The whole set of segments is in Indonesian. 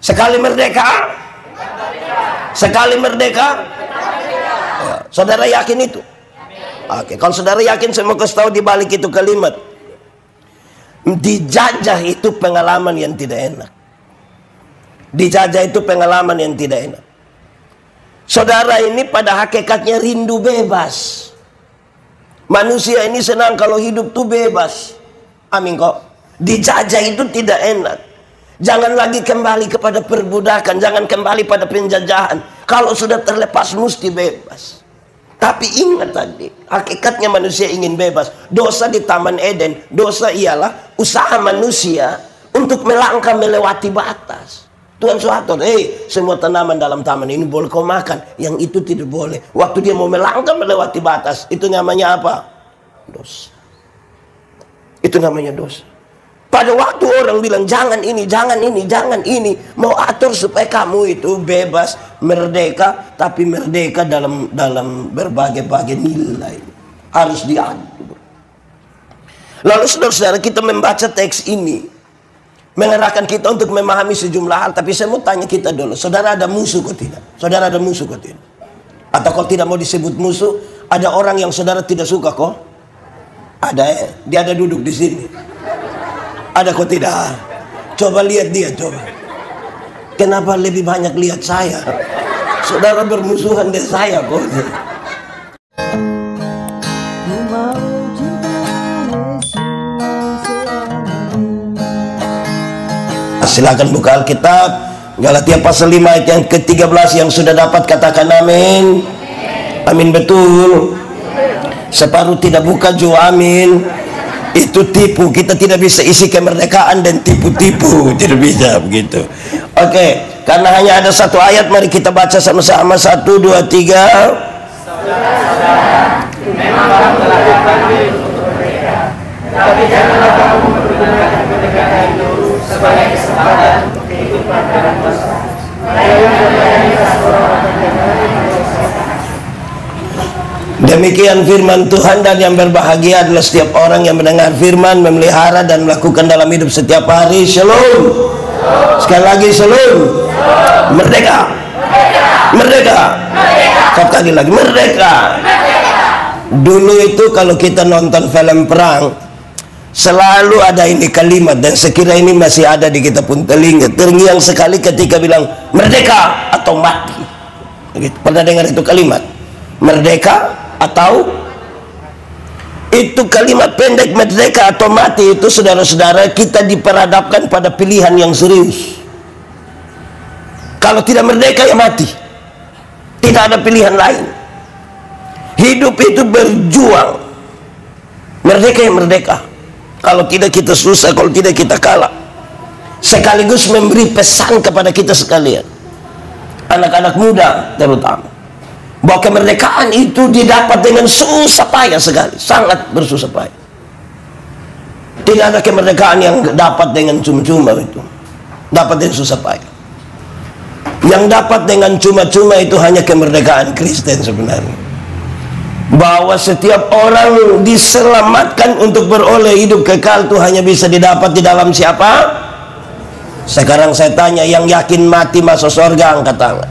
Sekali merdeka, sekali merdeka. Ya, saudara yakin itu? Oke, kalau saudara yakin, saya mau kasih tahu di balik itu kalimat. Dijajah itu pengalaman yang tidak enak. Dijajah itu pengalaman yang tidak enak. Saudara ini pada hakikatnya rindu bebas. Manusia ini senang kalau hidup tuh bebas. Amin kok. Dijajah itu tidak enak. Jangan lagi kembali kepada perbudakan, jangan kembali pada penjajahan. Kalau sudah terlepas mesti bebas. Tapi ingat tadi, hakikatnya manusia ingin bebas. Dosa di Taman Eden, dosa ialah usaha manusia untuk melangkah melewati batas. Tuhan suatu, semua tanaman dalam taman ini boleh kau makan, yang itu tidak boleh. Waktu dia mau melangkah melewati batas, itu namanya apa? Dosa. Itu namanya dosa. Pada waktu orang bilang jangan ini, jangan ini, jangan ini, mau atur supaya kamu itu bebas, merdeka, tapi merdeka dalam berbagai-bagai nilai. Harus diatur. Lalu saudara-saudara, kita membaca teks ini mengarahkan kita untuk memahami sejumlah hal. Tapi saya mau tanya kita dulu, saudara ada musuh kok tidak? Saudara ada musuh kok tidak? Atau kalau tidak mau disebut musuh, ada orang yang saudara tidak suka kok? Ada ya? Dia ada duduk di sini. Ada kok tidak? Coba lihat dia, coba. Kenapa lebih banyak lihat saya? Saudara bermusuhan dengan saya kok. Silakan buka Alkitab, Galatia pasal 5 ayat yang ke-13. Yang sudah dapat katakan amin. Amin betul. Separuh tidak buka juga amin. Itu tipu. Kita tidak bisa isi kemerdekaan dan tipu-tipu. Tidak bisa begitu. Oke, karena hanya ada satu ayat, mari kita baca sama-sama. 1, 2, 3. Saudara-saudara, memang kamu telah dipanggil untuk merdeka, tapi janganlah kamu menggunakan kemerdekaan itu sebagai kesempatan untuk kehidupan dalam dosa. Demikian firman Tuhan, dan yang berbahagia adalah setiap orang yang mendengar firman, memelihara dan melakukan dalam hidup setiap hari. Shalom. Sekali lagi shalom. Merdeka. Merdeka. Kali lagi merdeka. Dulu itu kalau kita nonton film perang, selalu ada ini kalimat, dan sekira ini masih ada di kita pun telinga. Terngiang sekali ketika bilang merdeka atau mati. Pernah dengar itu kalimat? Merdeka atau, itu kalimat pendek merdeka atau mati itu, saudara-saudara, kita diperhadapkan pada pilihan yang serius. Kalau tidak merdeka ya mati. Tidak ada pilihan lain. Hidup itu berjuang. Merdeka ya merdeka. Kalau tidak kita susah, kalau tidak kita kalah. Sekaligus memberi pesan kepada kita sekalian, anak-anak muda terutama, bahwa kemerdekaan itu didapat dengan susah payah sekali, sangat bersusah payah. Tidak ada kemerdekaan yang dapat dengan cuma-cuma itu, dapat dengan susah payah. Yang dapat dengan cuma-cuma itu hanya kemerdekaan Kristen sebenarnya. Bahwa setiap orang diselamatkan untuk beroleh hidup kekal itu hanya bisa didapat di dalam siapa? Sekarang saya tanya, yang yakin mati masuk surga angkat tangan.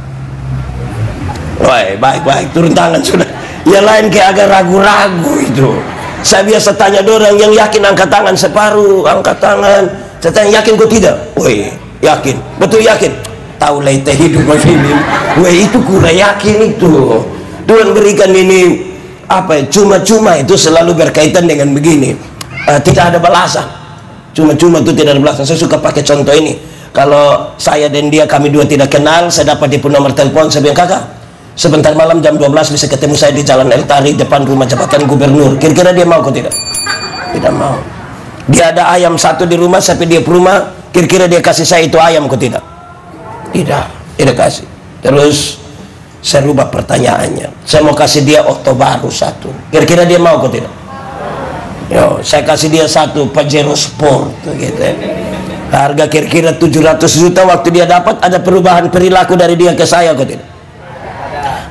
Woi, baik-baik, turun tangan sudah. Yang lain kayak agak ragu-ragu itu. Saya biasa tanya orang yang yakin angkat tangan, separuh angkat tangan. Saya tanya, yakin kok tidak? Woi, yakin, betul yakin. Tahu lah itu hidup begini. Woi, itu kurang yakin itu. Tuhan berikan ini apa ya, cuma-cuma itu selalu berkaitan dengan begini, tidak ada balasan. Cuma-cuma itu tidak ada balasan. Saya suka pakai contoh ini. Kalau saya dan dia, kami dua tidak kenal, saya dapat di nomor telepon, saya bilang, kakak, sebentar malam jam 12 bisa ketemu saya di Jalan El Tari depan rumah jabatan gubernur. Kira-kira dia mau kok tidak? Tidak mau. Dia ada ayam satu di rumah, sampai dia ke rumah, kira-kira dia kasih saya itu ayam kok tidak? Tidak, tidak kasih. Terus saya rubah pertanyaannya, saya mau kasih dia oto baru satu, kira-kira dia mau kok tidak? Yo, saya kasih dia satu Pajero Sport gitu ya. Harga kira-kira 700 juta. Waktu dia dapat, ada perubahan perilaku dari dia ke saya kok tidak?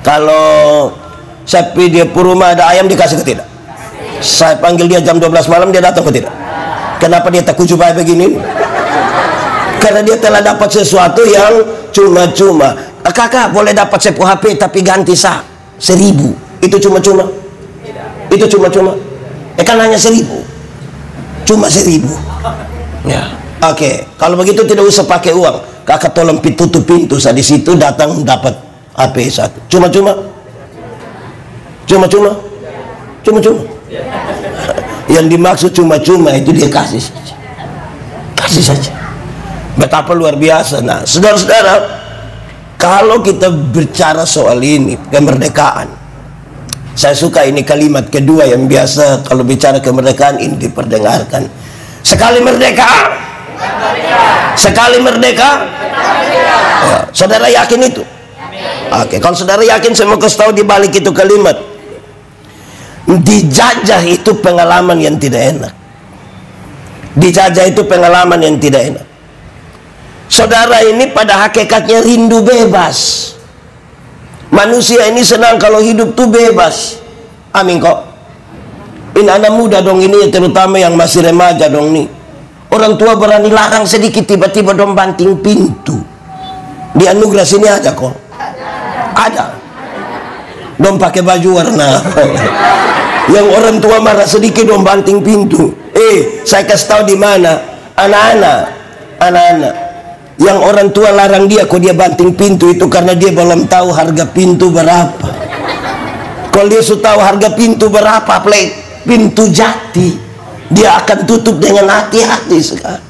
Kalau saya pergi dia ke rumah ada ayam, dikasih ke tidak? Saya panggil dia jam 12 malam, dia datang ke tidak? Kenapa dia tak kucu baik begini? Karena dia telah dapat sesuatu yang cuma-cuma. Kakak boleh dapat sebuah HP tapi ganti 1.000. Itu cuma-cuma? Itu cuma-cuma? Kan hanya 1.000. Cuma 1.000. Ya. Oke, kalau begitu tidak usah pakai uang. Kakak tolong tutup pintu, di situ datang dapat HP 1. Cuma-cuma? Cuma-cuma? Cuma-cuma? Yang dimaksud cuma-cuma itu dia kasih saja. Kasih saja. Betapa luar biasa. Nah, saudara-saudara, kalau kita bicara soal ini, kemerdekaan, saya suka ini kalimat kedua yang biasa kalau bicara kemerdekaan ini diperdengarkan. Sekali merdeka, sekali merdeka. Ya, saudara yakin itu? Oke, kalau saudara yakin, saya mau kasih tahu di balik itu kalimat. Dijajah itu pengalaman yang tidak enak. Dijajah itu pengalaman yang tidak enak. Saudara ini pada hakikatnya rindu bebas. Manusia ini senang kalau hidup tuh bebas. Amin kok. Ini anak muda dong ini, terutama yang masih remaja dong nih. Orang tua berani larang sedikit, tiba-tiba dong banting pintu. Di anugerah sini ada kok. Ada. Dong pakai baju warna. Yang orang tua marah sedikit dong banting pintu. Saya kasih tahu di mana. Anak-anak. Yang orang tua larang dia kok dia banting pintu itu karena dia belum tahu harga pintu berapa. Kalau dia sudah tahu harga pintu berapa, pintu jati, dia akan tutup dengan hati-hati sekali.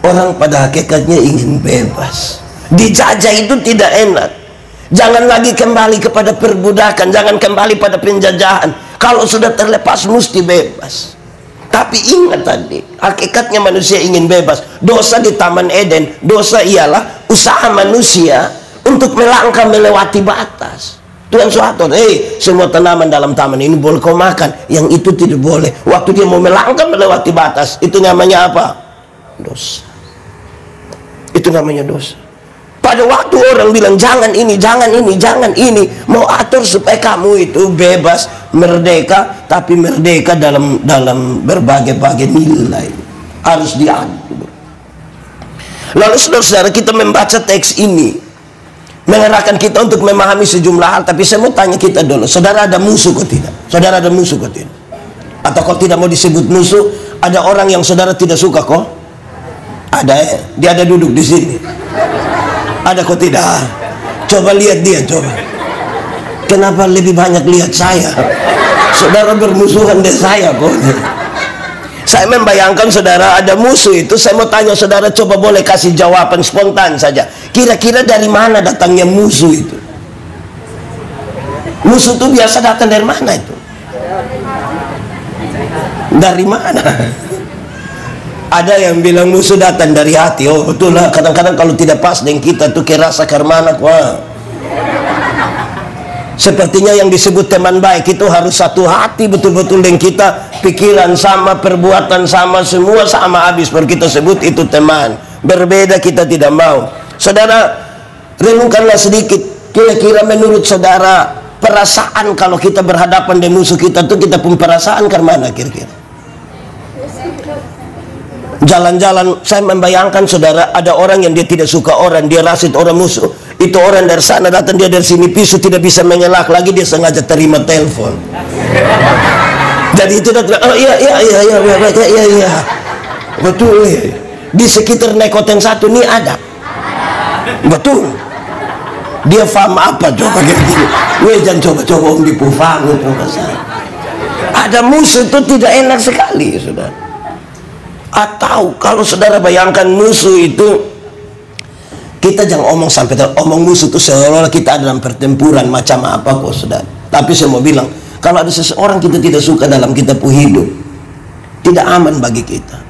Orang pada hakikatnya ingin bebas. Dijajah itu tidak enak. Jangan lagi kembali kepada perbudakan, jangan kembali pada penjajahan. Kalau sudah terlepas mesti bebas. Tapi ingat tadi, hakikatnya manusia ingin bebas. Dosa di Taman Eden, dosa ialah usaha manusia untuk melangkah melewati batas. Tuhan suatu, semua tanaman dalam taman ini boleh kau makan, yang itu tidak boleh. Waktu dia mau melangkah melewati batas, itu namanya apa? Dosa. Itu namanya dosa. Pada waktu orang bilang jangan ini, jangan ini, jangan ini, mau atur supaya kamu itu bebas, merdeka, tapi merdeka dalam berbagai-bagai nilai harus diatur. Lalu saudara-saudara, kita membaca teks ini mengarahkan kita untuk memahami sejumlah hal. Tapi saya mau tanya kita dulu, saudara ada musuh kok tidak? Saudara ada musuh kok tidak? Atau kalau tidak mau disebut musuh, ada orang yang saudara tidak suka kok? Ada ya? Dia ada duduk di sini. Ada kok tidak? Coba lihat dia, coba. Kenapa lebih banyak lihat saya? Saudara bermusuhan dengan saya kok. Saya membayangkan saudara ada musuh itu. Saya mau tanya saudara, coba boleh kasih jawaban spontan saja. Kira-kira dari mana datangnya musuh itu? Musuh itu biasa datang dari mana itu? Dari mana? Ada yang bilang musuh datang dari hati. Oh betul lah, kadang-kadang kalau tidak pas dengan kita tuh kayak rasa karmana. Wah. Sepertinya yang disebut teman baik itu harus satu hati betul-betul dengan kita. Pikiran sama, perbuatan sama, semua sama habis baru kita sebut itu teman. Berbeda kita tidak mau. Saudara, renungkanlah sedikit. Kira-kira menurut saudara, perasaan kalau kita berhadapan dengan musuh kita tuh kita pun perasaan karmana kira-kira? Jalan-jalan, saya membayangkan saudara, ada orang yang dia tidak suka orang, dia rasit orang musuh. Itu orang dari sana datang, dia dari sini pisu, tidak bisa mengelak lagi, dia sengaja terima telepon. Jadi itu datang, oh iya, betul ya. Di sekitar Nekoten 1 nih ada. Betul. Dia paham apa coba gitu. Jangan coba-coba om dipufang coba saya. Ada musuh itu tidak enak sekali, saudara. Atau kalau saudara bayangkan musuh itu, kita jangan omong sampai omong musuh itu seolah-olah kita dalam pertempuran macam apa kok saudara. Tapi saya mau bilang, kalau ada seseorang kita tidak suka dalam kita punya hidup, tidak aman bagi kita.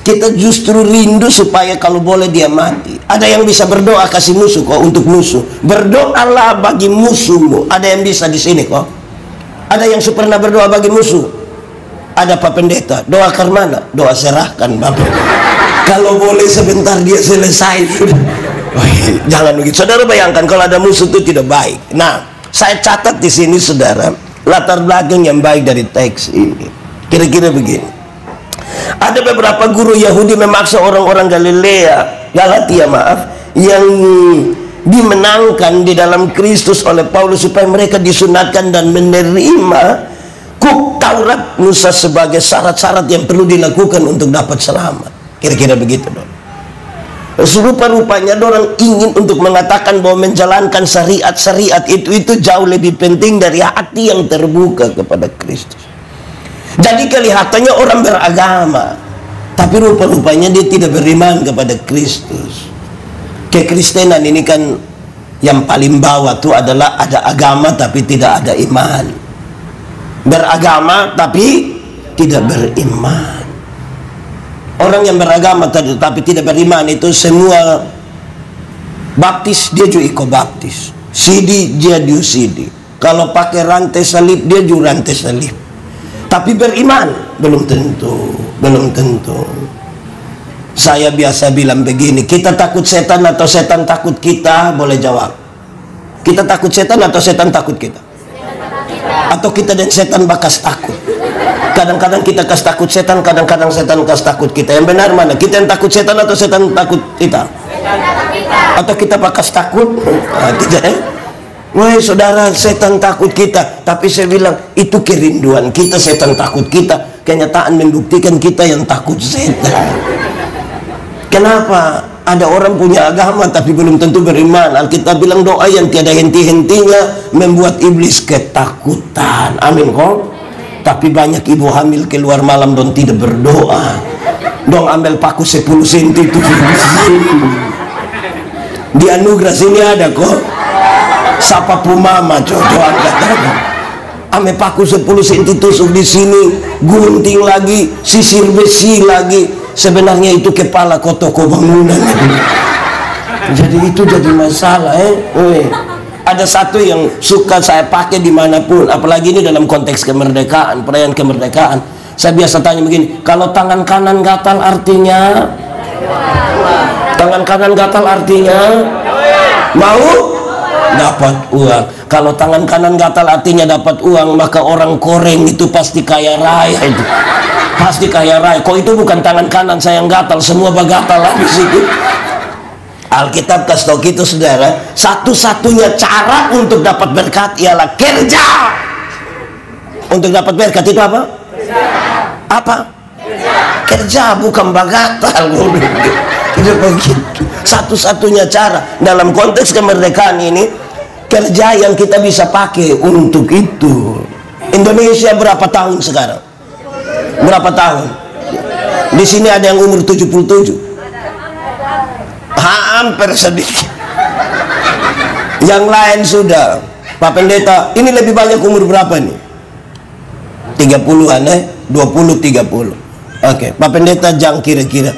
Kita justru rindu supaya kalau boleh dia mati. Ada yang bisa berdoa kasih musuh kok untuk musuh. Berdoalah bagi musuhmu. Ada yang bisa di sini kok. Ada yang pernah berdoa bagi musuh. Ada Pak Pendeta, doa karmana, doa serahkan Bapak. Kalau boleh sebentar dia selesai sudah. Jangan begitu. Saudara bayangkan kalau ada musuh itu tidak baik. Nah, saya catat di sini saudara, latar belakang yang baik dari teks ini. Kira-kira begini. Ada beberapa guru Yahudi memaksa orang-orang Galatia yang dimenangkan di dalam Kristus oleh Paulus supaya mereka disunatkan dan menerima Hukuk Taurat Musa sebagai syarat-syarat yang perlu dilakukan untuk dapat selamat. Kira-kira begitu dong. Serupa-rupanya orang ingin untuk mengatakan bahwa menjalankan syariat-syariat itu jauh lebih penting dari hati yang terbuka kepada Kristus. Jadi kelihatannya orang beragama, tapi rupa-rupanya dia tidak beriman kepada Kristus. Kekristenan ini kan yang paling bawah itu adalah ada agama tapi tidak ada iman. Beragama tapi tidak beriman. Orang yang beragama tapi tidak beriman itu semua baptis dia juga ikut baptis, sidi dia juga sidi, kalau pakai rantai salib dia juga rantai salib. Tapi beriman belum tentu. Saya biasa bilang begini, kita takut setan atau setan takut kita? Boleh jawab. Kita takut setan atau setan takut kita? Atau kita dan setan bakas takut? Kadang-kadang kita kas takut setan, kadang-kadang setan kas takut kita. Yang benar mana? Kita yang takut setan atau setan takut kita? Atau kita bakas takut? Tidak ya? Wah saudara, setan takut kita. Tapi saya bilang itu kerinduan kita, setan takut kita. Kenyataan membuktikan kita yang takut setan. Kenapa? Ada orang punya agama tapi belum tentu beriman. Alkitab bilang doa yang tiada henti-hentinya membuat iblis ketakutan. Amin kok. Tapi banyak ibu hamil keluar malam don tidak berdoa. Dong ambil paku 10 cm itu. Di anugerah sini ada kok. Sapa pumama cocok angkat. Ame paku 10 cm tusuk di sini, gunting lagi, sisir besi lagi. Sebenarnya itu kepala toko bangunan. Jadi itu jadi masalah Ada satu yang suka saya pakai dimanapun, apalagi ini dalam konteks kemerdekaan, perayaan kemerdekaan. Saya biasa tanya begini, kalau tangan kanan gatal artinya? Tangan kanan gatal artinya? Mau? Dapat uang. Kalau tangan kanan gatal artinya dapat uang, maka orang koreng itu pasti kaya raya itu. Pasti kaya raya. Kok itu bukan tangan kanan saya yang gatal, semua bagatal habis itu. Alkitab kasih tahu gitu saudara, satu-satunya cara untuk dapat berkat ialah kerja. Untuk dapat berkat itu apa? Apa? Kerja, bukan bagatal. Tidak begitu. Satu-satunya cara dalam konteks kemerdekaan ini, kerja yang kita bisa pakai untuk itu. Indonesia berapa tahun sekarang? Berapa tahun? Di sini ada yang umur 77. Hampir sedikit. Yang lain sudah. Pak Pendeta, ini lebih banyak umur berapa nih? 30-an 20-30. Oke, Pak Pendeta jang kira-kira.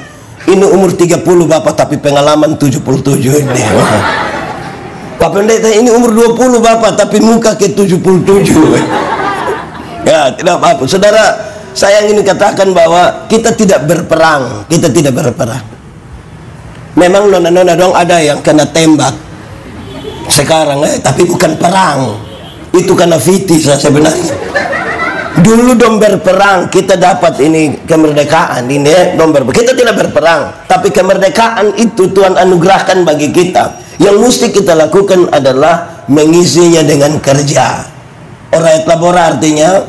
Ini umur 30 Bapak tapi pengalaman 77 ini. Pak Pendeta ini umur 20 Bapak tapi muka ke 77. Ya, tidak apa-apa. Saudara, saya ingin katakan bahwa kita tidak berperang. Kita tidak berperang. Memang nona-nona dong ada yang kena tembak sekarang tapi bukan perang. Itu karena fitis sebenarnya. Dulu dong berperang, kita dapat ini kemerdekaan ini dong berperang. Kita tidak berperang, tapi kemerdekaan itu Tuhan anugerahkan bagi kita. Yang mesti kita lakukan adalah mengisinya dengan kerja. Orayat labora artinya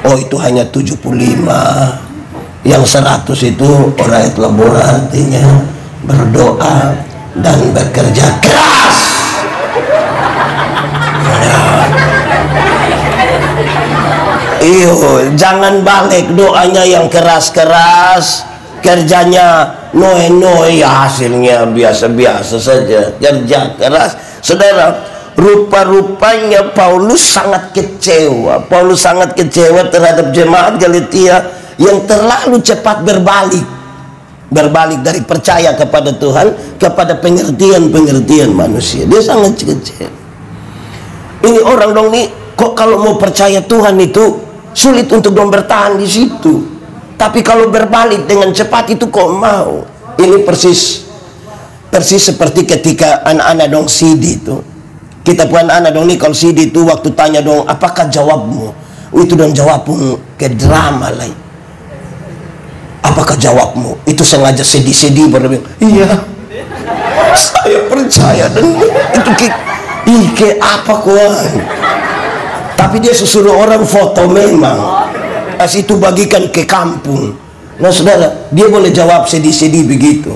oh itu hanya 75. Yang 100 itu orayat labora artinya berdoa dan bekerja keras. Iyo, jangan balik doanya yang keras-keras, kerjanya noe-noe, ya hasilnya biasa-biasa saja. Kerja keras. Saudara, rupa-rupanya Paulus sangat kecewa. Paulus sangat kecewa terhadap jemaat Galatia yang terlalu cepat berbalik dari percaya kepada Tuhan kepada pengertian manusia. Dia sangat kecewa. Ini orang dong nih, kok kalau mau percaya Tuhan itu sulit untuk dong bertahan di situ. Tapi kalau berbalik dengan cepat itu kok mau. Ini persis seperti ketika anak-anak dong sidi itu. Kita pun anak dong nih kalau sidi itu waktu tanya dong apakah jawabmu? Itu dong jawabmu ke drama lain. Apakah jawabmu? Itu sengaja sedih-sedih baru bilang, iya, saya percaya. Dan itu kayak apa kuan? Tapi dia suruh orang foto memang. As itu bagikan ke kampung. Nah saudara, dia boleh jawab sedih-sedih begitu.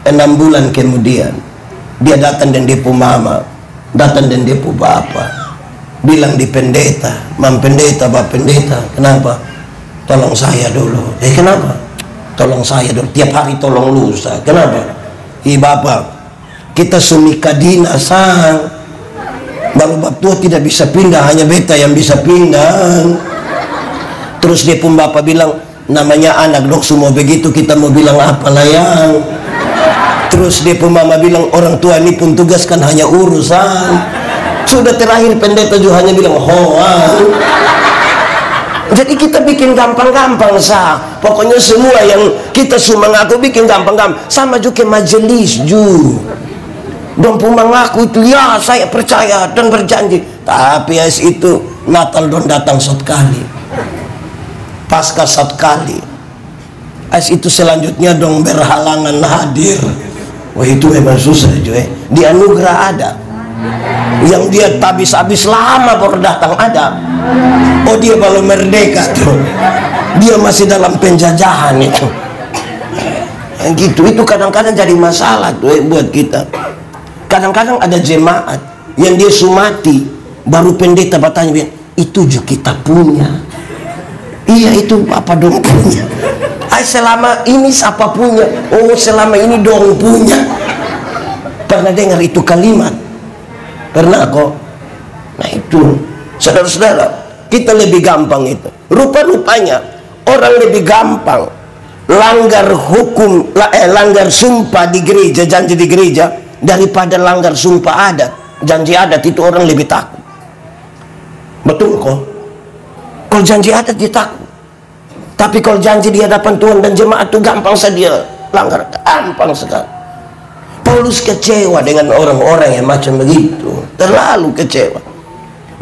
6 bulan kemudian dia datang dan dia pu mama, datang dan dia pu bapak, bilang di pendeta, mam pendeta, bap pendeta, kenapa? Tolong saya dulu. Kenapa? Tolong saya dulu. Tiap hari tolong lusa. Kenapa? Bapak, kita sumikadina sang. Baru bab tua tidak bisa pindah, hanya beta yang bisa pindah. Terus dia pun bapak bilang, namanya anak dok semua begitu, kita mau bilang apa layang. Terus dia pun mama bilang, orang tua ini pun tugas kan hanya urusan. Sudah terakhir pendeta juga hanya bilang hoang. Jadi kita bikin gampang-gampang sah. Pokoknya semua yang kita semua ngaku bikin gampang-gampang. Sama juga majelis ju. Dong pun mengaku itu ya saya percaya dan berjanji. Tapi as itu Natal don datang satu kali, Paskah satu kali. As itu selanjutnya dong berhalangan hadir. Wah itu memang susah juga. Di anugerah ada. Yang dia habis-habis lama baru datang ada. Oh dia baru merdeka tuh. Dia masih dalam penjajahan itu. Gitu. Itu kadang-kadang jadi masalah tuh buat kita. Kadang-kadang ada jemaat yang dia sumati, baru pendeta bertanya, itu juga kita punya. Iya itu apa dong punya? Selama ini siapa punya? Oh selama ini dong punya. Pernah dengar itu kalimat? Pernah kok? Nah itu saudara-saudara, kita lebih gampang itu. Rupa-rupanya orang lebih gampang langgar hukum, langgar sumpah di gereja, janji di gereja, daripada langgar sumpah adat. Janji adat itu orang lebih takut. Betul kok? Kalau janji adat dia takut. Tapi kalau janji di hadapan Tuhan dan jemaat itu gampang saja dia langgar, gampang sekali. Paulus kecewa dengan orang-orang yang macam begitu, terlalu kecewa.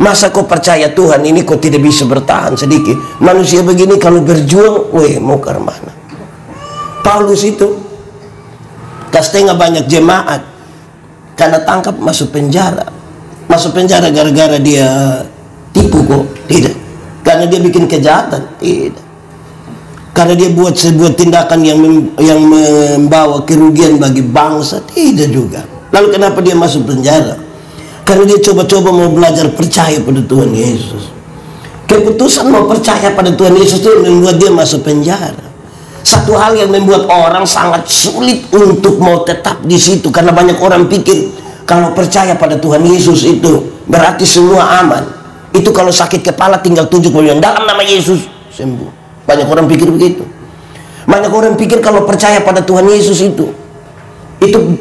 Masa kau percaya Tuhan ini kau tidak bisa bertahan sedikit? Manusia begini kalau berjuang, weh mau ke mana? Paulus itu setengah banyak jemaat karena tangkap masuk penjara. Masuk penjara gara-gara dia tipu kok? Tidak. Karena dia bikin kejahatan? Tidak. Karena dia buat sebuah tindakan yang membawa kerugian bagi bangsa? Tidak juga. Lalu kenapa dia masuk penjara? Karena dia coba-coba mau belajar percaya pada Tuhan Yesus. Keputusan mau percaya pada Tuhan Yesus itu membuat dia masuk penjara. Satu hal yang membuat orang sangat sulit untuk mau tetap di situ, karena banyak orang pikir kalau percaya pada Tuhan Yesus itu berarti semua aman. Itu kalau sakit kepala tinggal tunjuk yang dalam nama Yesus sembuh. Banyak orang pikir begitu. Banyak orang pikir kalau percaya pada Tuhan Yesus itu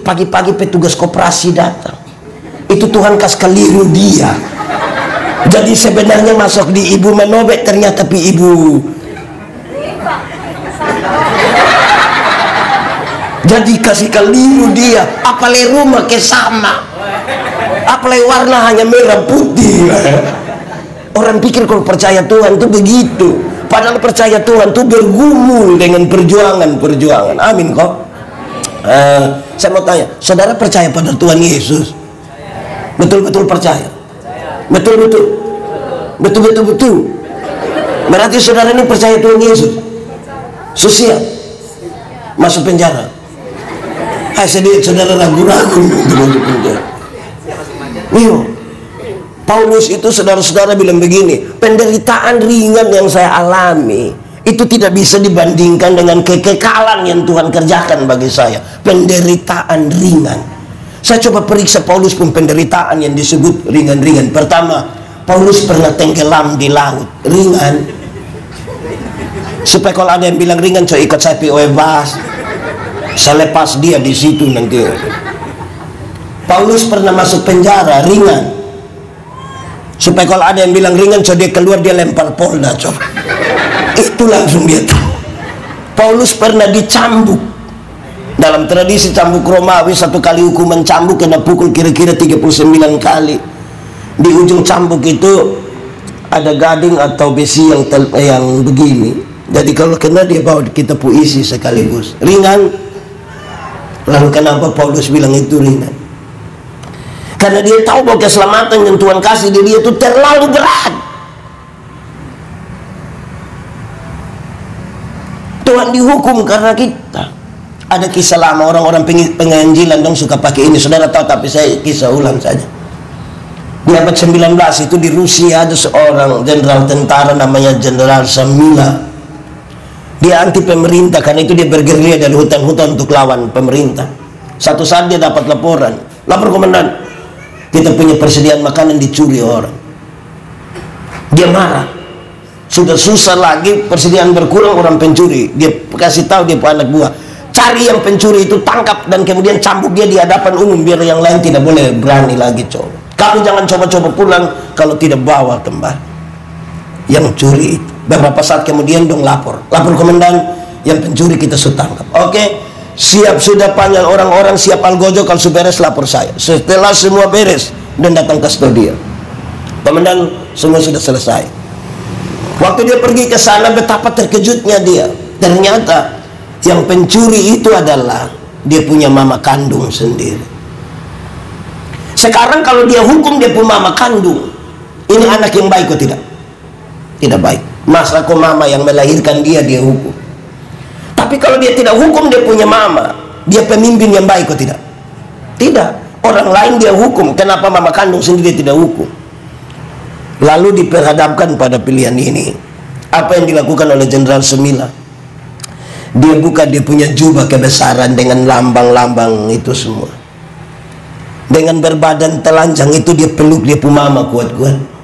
pagi-pagi petugas koperasi datang, itu Tuhan kas keliru dia. Jadi sebenarnya masuk di ibu menobek, ternyata ibu. Jadi kasih keliru dia. Apalagi rumah ke sama, apalagi warna hanya merah putih. Orang pikir kalau percaya Tuhan itu begitu. Padahal percaya Tuhan itu bergumul dengan perjuangan. Amin kok. Saya mau tanya, saudara percaya pada Tuhan Yesus? Betul-betul percaya? Betul-betul? Betul-betul? Berarti saudara ini percaya Tuhan Yesus? Susia masuk penjara. Saudara ragu-ragu untuk masuk penjara. Paulus itu saudara-saudara bilang begini, penderitaan ringan yang saya alami itu tidak bisa dibandingkan dengan kekekalan yang Tuhan kerjakan bagi saya. Penderitaan ringan. Saya coba periksa Paulus pun penderitaan yang disebut ringan-ringan. Pertama, Paulus pernah tenggelam di laut. Ringan. Supaya kalau ada yang bilang ringan, coba ikut saya bebas. Saya lepas dia di situ nanti. Paulus pernah masuk penjara. Ringan. Supaya kalau ada yang bilang ringan, so dia keluar dia lempar polda, coba. Itu langsung dia tahu. Paulus pernah dicambuk. Dalam tradisi cambuk Romawi, satu kali hukuman cambuk kena pukul kira-kira 39 kali. Di ujung cambuk itu ada gading atau besi yang begini. Jadi kalau kena dia bawa kita puisi sekaligus. Ringan. Lalu kenapa Paulus bilang itu ringan? Karena dia tahu bahwa keselamatan yang Tuhan kasih di dia itu terlalu berat. Tuhan dihukum karena kita. Ada kisah lama, orang-orang penginjilan dong suka pakai ini. Saudara tahu, tapi saya kisah ulang saja. Di abad 19 itu di Rusia ada seorang jenderal tentara namanya Jenderal Samila. Dia anti pemerintah, karena itu dia bergerilya dari hutan-hutan untuk lawan pemerintah. Satu saat dia dapat laporan, lapor komandan, kita punya persediaan makanan dicuri orang. Dia marah. Sudah susah lagi, persediaan berkurang, orang pencuri. Dia kasih tahu dia anak buah, cari yang pencuri itu, tangkap dan kemudian cambuk dia di hadapan umum biar yang lain tidak boleh berani lagi coba. Kamu jangan coba-coba pulang kalau tidak bawa kembali yang curi itu. Beberapa saat kemudian dong lapor komandan, yang pencuri kita sudah tangkap. Oke, siap, sudah panggil orang-orang, siap algojo, kalau sudah beres lapor saya. Setelah semua beres dan datang kustodian, komandan semua sudah selesai. Waktu dia pergi ke sana, betapa terkejutnya dia. Ternyata yang pencuri itu adalah dia punya mama kandung sendiri. Sekarang kalau dia hukum dia punya mama kandung, ini anak yang baik atau tidak? Tidak baik. Masa kok mama yang melahirkan dia hukum? Tapi kalau dia tidak hukum dia punya mama, dia pemimpin yang baik atau tidak? Tidak. Orang lain dia hukum, kenapa mama kandung sendiri tidak hukum? Lalu diperhadapkan pada pilihan ini. Apa yang dilakukan oleh Jenderal Semila? Dia buka dia punya jubah kebesaran dengan lambang-lambang itu semua. Dengan berbadan telanjang itu dia peluk dia punya mama kuat-kuat.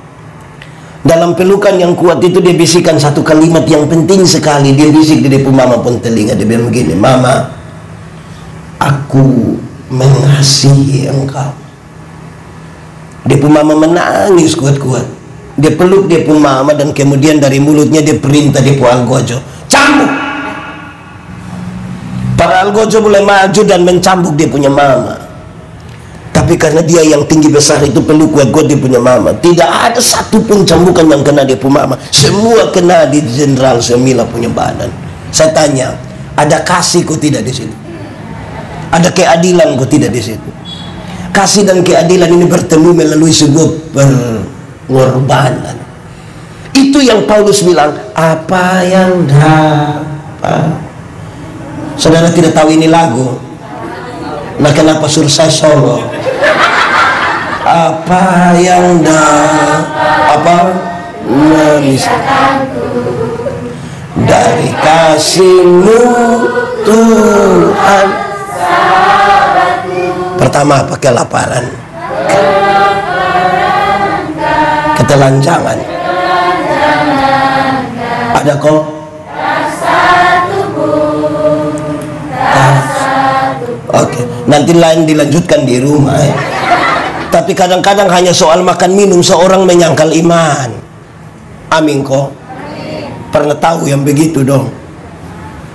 Dalam pelukan yang kuat itu dia bisikan satu kalimat yang penting sekali. Dia bisik di depan mama pun telinga. Dia bilang begini, mama, aku mengasihi engkau. Dia pun mama menangis kuat-kuat. Dia peluk dia pun mama dan kemudian dari mulutnya dia perintah dia pun algojo, cambuk. Para algojo boleh maju dan mencambuk dia punya mama. Tapi karena dia yang tinggi besar itu peluk kuat-kuat dia punya mama, tidak ada satupun cambukan yang kena dia punya mama. Semua kena di Jenderal Semila punya badan. Saya tanya, ada kasih kok tidak di situ? Ada keadilan kok tidak di situ? Kasih dan keadilan ini bertemu melalui sebuah pengorbanan. Itu yang Paulus bilang, apa yang dapat. Saudara tidak tahu ini lagu? Nah kenapa suruh saya solo? Apa yang memisahkanku dari kasih-Mu Tuhan? Pertama apa? Kelaparan, ketelanjangan. Ada kok? Oke, nanti lain dilanjutkan di rumah ya. Tapi kadang-kadang hanya soal makan minum seorang menyangkal iman. Amin kok? Pernah tahu yang begitu dong?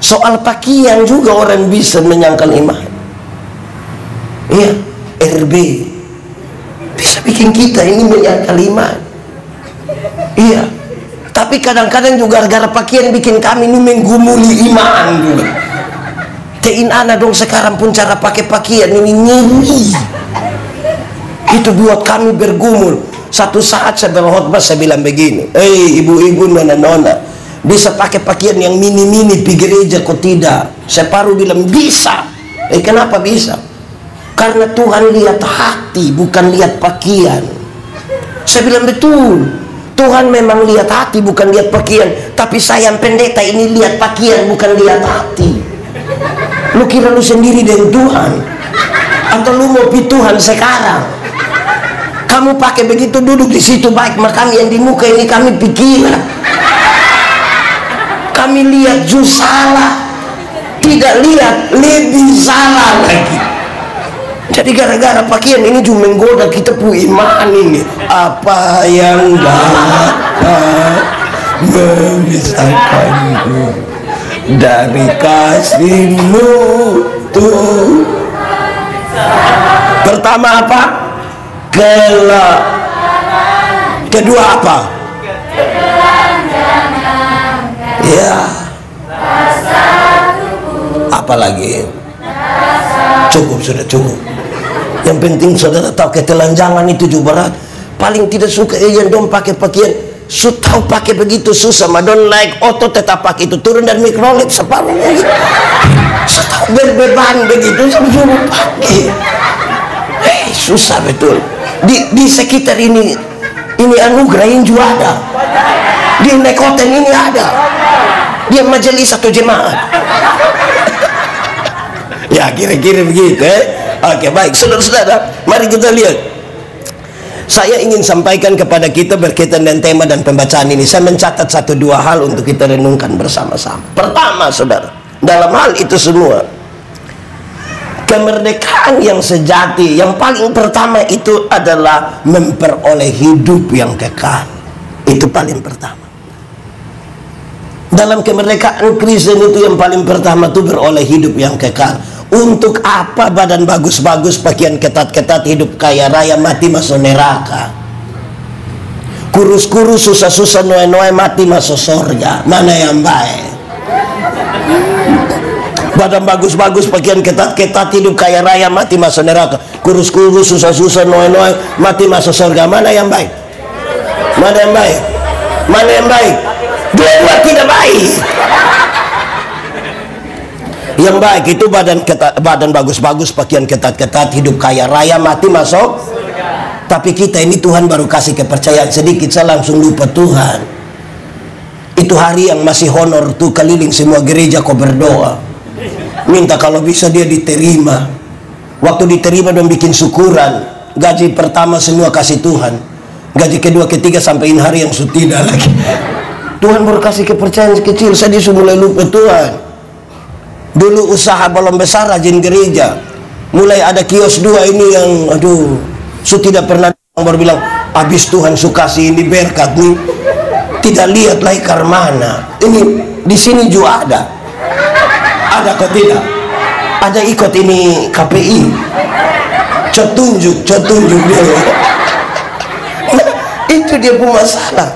Soal pakaian juga orang bisa menyangkal iman. Iya, RB bisa bikin kita ini menyangkal iman. Iya, tapi kadang-kadang juga gara-gara pakaian bikin kami ini menggumuli iman juga. Tein ana dong sekarang pun cara pakai pakaian ini ngeri. Itu buat kami bergumul. Satu saat saya berkhotbah saya bilang begini, ibu-ibu, nona-nona, bisa pakai pakaian yang mini-mini di gereja kok tidak? Saya baru bilang bisa. Kenapa bisa? Karena Tuhan lihat hati, bukan lihat pakaian. Saya bilang betul. Tuhan memang lihat hati, bukan lihat pakaian. Tapi saya yang pendeta ini lihat pakaian, bukan lihat hati. Lu kira lu sendiri dengan Tuhan? Atau lu mau pi Tuhan sekarang? Kamu pakai begitu duduk di situ baik, maka kami yang di muka ini kami pikiran. Kami lihat jus salah, tidak lihat lebih salah lagi. Jadi gara-gara pakaian ini cuma menggoda kita punya iman ini. Apa yang dapat memisahkanku dari kasih-Mu Tuhan? Pertama apa? Kedua apa? Ya, apalagi? Cukup, sudah cukup. Yang penting saudara tahu ketelanjangan itu juga berat. Paling tidak suka yang dong pakai pakaian tahu pakai begitu susah, madon naik otot tetap pakai itu, turun dari mikrolet separuh gitu. Tahu berbeban begitu suruh pakai. Susah betul. Di sekitar ini anugerah yang juga ada. Di Nekoten ini ada. Dia majelis atau jemaat. Ya kira-kira begitu. Oke, baik saudara-saudara, mari kita lihat. Saya ingin sampaikan kepada kita berkaitan dengan tema dan pembacaan ini. Saya mencatat 1-2 hal untuk kita renungkan bersama-sama. Pertama, saudara, dalam hal itu semua, kemerdekaan yang sejati yang paling pertama itu adalah memperoleh hidup yang kekal. Itu paling pertama. Dalam kemerdekaan Kristen itu yang paling pertama itu beroleh hidup yang kekal. Untuk apa badan bagus-bagus, pakaian ketat-ketat, hidup kaya raya, mati masuk neraka? Kurus-kurus, susah-susah, noe-noe, mati masuk surga. Mana yang baik? Badan bagus-bagus, pakaian ketat-ketat, hidup kaya raya, mati masuk neraka. Kurus-kurus, susah-susah, noe-noe, mati masuk surga. Mana yang baik? Mana yang baik? Mana yang baik? Dua tidak baik. Yang baik itu badan bagus-bagus, pakaian ketat-ketat, hidup kaya raya, mati masuk. Tapi kita ini Tuhan baru kasih kepercayaan sedikit, saya langsung lupa Tuhan. Itu hari yang masih honor tuh, keliling semua gereja kau berdoa, minta kalau bisa dia diterima. Waktu diterima dong bikin syukuran. Gaji pertama semua kasih Tuhan, gaji kedua ketiga sampai hari yang tidak lagi. Tuhan baru kasih kepercayaan kecil, saya disuruh mulai lupa Tuhan. Dulu usaha belum besar, rajin gereja, mulai ada kios 2 ini yang aduh, tidak pernah baru bilang habis Tuhan sukasi ini berkat nih, tidak lihat lagi mana. Ini di sini juga ada kok tidak ada ikut ini KPI, tunjuk dia. Nah, itu dia pun masalah.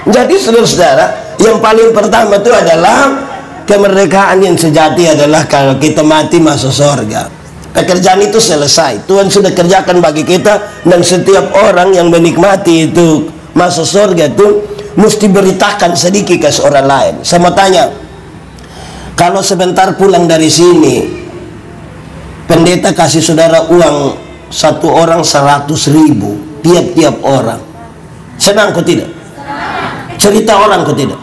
Jadi saudara-saudara, yang paling pertama itu adalah kemerdekaan yang sejati adalah kalau kita mati masuk surga. Pekerjaan itu selesai, Tuhan sudah kerjakan bagi kita. Dan setiap orang yang menikmati itu masuk surga itu mesti beritakan sedikit ke orang lain. Saya mau tanya, kalau sebentar pulang dari sini, pendeta kasih saudara uang satu orang 100.000 tiap-tiap orang, senang kok tidak? Cerita orang kok tidak?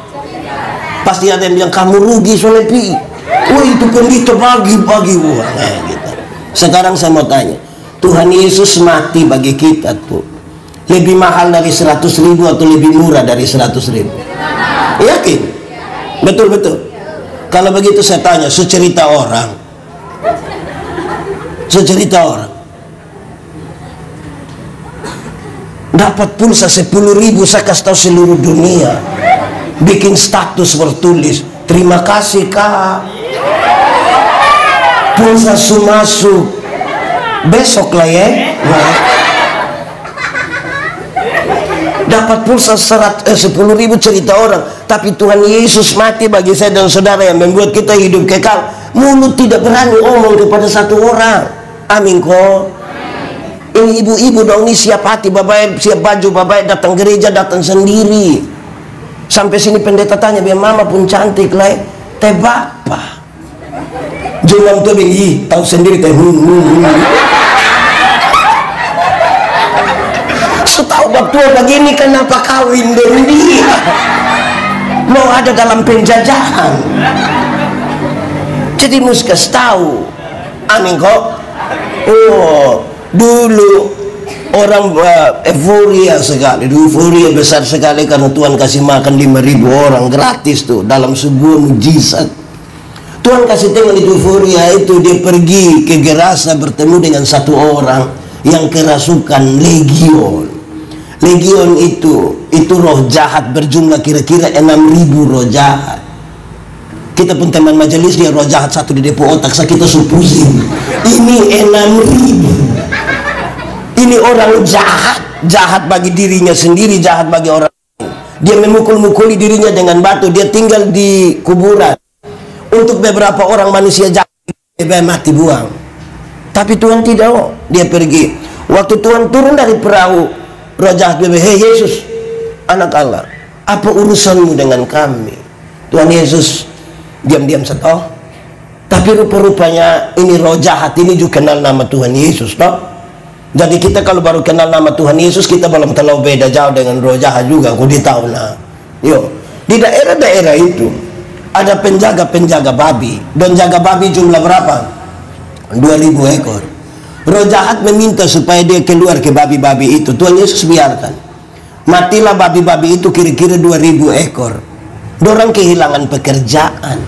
Pasti ada yang bilang kamu rugi soalnya pi. Wah itu pendeta bagi-bagi uang. Gitu. Sekarang saya mau tanya, Tuhan Yesus mati bagi kita tuh lebih mahal dari 100.000 atau lebih murah dari 100.000? Yakin? Betul-betul. Kalau begitu saya tanya, secerita orang dapat pulsa 10.000, saya kasih tahu seluruh dunia, bikin status bertulis terima kasih kak, pulsa masuk besok lah ya. Nah, dapat pulsa 10.000 cerita orang, tapi Tuhan Yesus mati bagi saya dan saudara yang membuat kita hidup kekal. Mulut tidak berani omong kepada satu orang. Amin kok. Ini ibu-ibu dong, ini siap hati bapak, siap baju bapak, datang gereja, datang sendiri. Sampai sini pendeta tanya, biar mama pun cantik lah, teh bapak. Jangan tuh bingi, tahu sendiri teh. Setahu bab tua begini, kenapa kawin dengan dia? Mau ada dalam penjajahan. Jadi mesti tahu. Amin kok. Oh, dulu orang euforia sekali, euforia besar sekali karena Tuhan kasih makan 5.000 orang gratis tuh dalam sebuah mujizat. Tuhan kasih tengok itu euforia itu, dia pergi ke Gerasa bertemu dengan satu orang yang kerasukan legion. Legion itu roh jahat berjumlah kira-kira 6.000 roh jahat. Kita pun teman majelis, dia roh jahat satu di depo otak saya, kita pusing. Ini 6.000. Ini orang jahat bagi dirinya sendiri, jahat bagi orang lain. Dia memukul-mukuli dirinya dengan batu, dia tinggal di kuburan. Untuk beberapa orang manusia jahat mati buang. Tapi Tuhan tidak, dia pergi. Waktu Tuhan turun dari perahu, roh jahat berkata, "Hei Yesus, anak Allah, apa urusanmu dengan kami?" Tuhan Yesus diam-diam setoh. Tapi rupa-rupanya ini roh jahat ini juga kenal nama Tuhan Yesus, toh. Jadi kita kalau baru kenal nama Tuhan Yesus, kita belum terlalu beda jauh dengan roh jahat juga. Aku tahu nah. Yo, di daerah-daerah itu ada penjaga-penjaga babi. Dan jaga babi jumlah berapa? 2000 ekor. Roh jahat meminta supaya dia keluar ke babi-babi itu. Tuhan Yesus biarkan. Matilah babi-babi itu kira-kira 2000 ekor. Dorang kehilangan pekerjaan.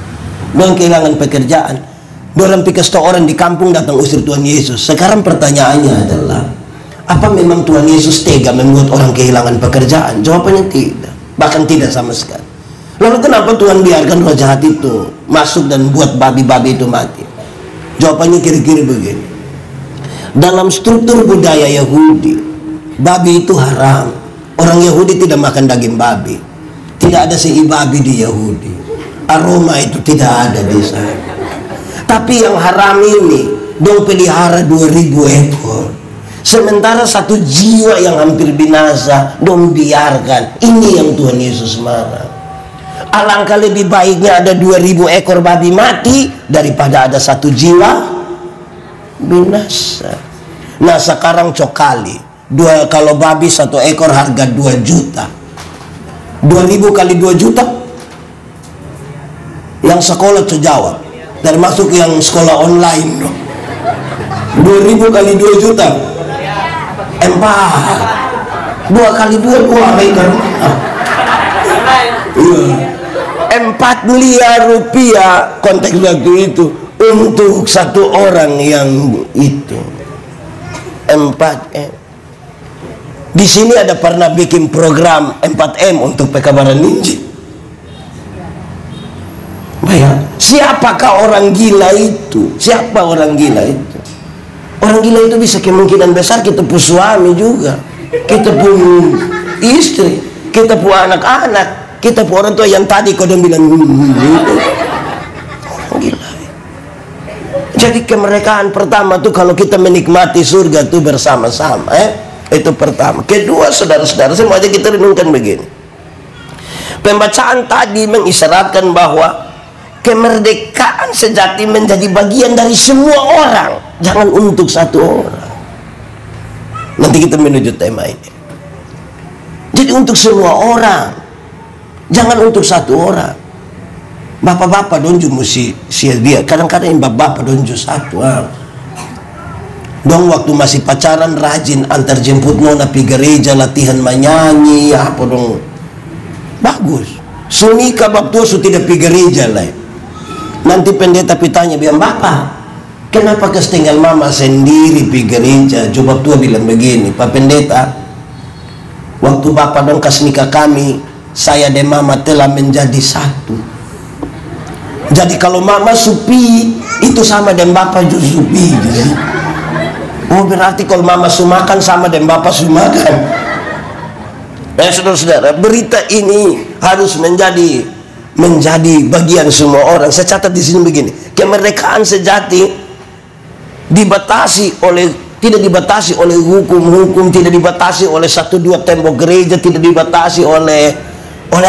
Dorang pikir orang di kampung datang usir Tuhan Yesus. Sekarang pertanyaannya adalah, apa memang Tuhan Yesus tega membuat orang kehilangan pekerjaan? Jawabannya tidak. Bahkan tidak sama sekali. Lalu kenapa Tuhan biarkan roh jahat itu masuk dan buat babi-babi itu mati? Jawabannya kira-kira begini. Dalam struktur budaya Yahudi, babi itu haram. Orang Yahudi tidak makan daging babi. Tidak ada sei babi di Yahudi. Aroma itu tidak ada di sana. Tapi yang haram ini dong pelihara 2000 ekor. Sementara satu jiwa yang hampir binasa dong biarkan. Ini yang Tuhan Yesus marah. Alangkah lebih baiknya ada 2000 ekor babi mati daripada ada satu jiwa binasa. Nah sekarang cokali kalau babi satu ekor harga 2 juta. 2000 kali 2 juta. Yang sekolah tuh jawab, termasuk yang sekolah online dong. 2000 kali 2 juta 4. 2 kali 2 meter. 4 miliar rupiah konteks waktu itu untuk satu orang yang itu 4M. Di sini ada pernah bikin program 4M untuk pekabaran ninja. Bayang, siapakah orang gila itu? Siapa orang gila itu? Orang gila itu bisa kemungkinan besar kita pun suami juga, kita pun istri, kita pun anak-anak, kita pun orang tua yang tadi kau bilang gitu. Orang gila. Jadi kemerdekaan pertama tuh kalau kita menikmati surga tuh bersama-sama, itu pertama. Kedua, saudara-saudara, saya mau aja kita renungkan begini. Pembacaan tadi mengisyaratkan bahwa kemerdekaan sejati menjadi bagian dari semua orang, jangan untuk satu orang. Nanti kita menuju tema ini. Jadi untuk semua orang, jangan untuk satu orang. Bapak-bapak donju mesti siap dia. Kadang-kadang yang bapak-bapak donju satu. Dong waktu masih pacaran rajin antar jemput nona pi gereja, latihan menyanyi, apa dong. Bagus. Sunika bab tua su tidak pi gereja lah. Nanti pendeta pitanya bilang, "Bapak, kenapa kau tinggal mama sendiri pi gereja?" Coba tua bilang begini, "Pak pendeta, waktu bapak dong kas nikah kami, saya dan mama telah menjadi satu. Jadi kalau mama supi, itu sama dengan bapak juga supi." Oh berarti kalau mama sumakan sama dengan bapak sumakan. Saudara-saudara, berita ini harus menjadi bagian semua orang. Saya catat di sini begini, kemerdekaan sejati tidak dibatasi oleh hukum-hukum, tidak dibatasi oleh 1-2 tembok gereja, tidak dibatasi oleh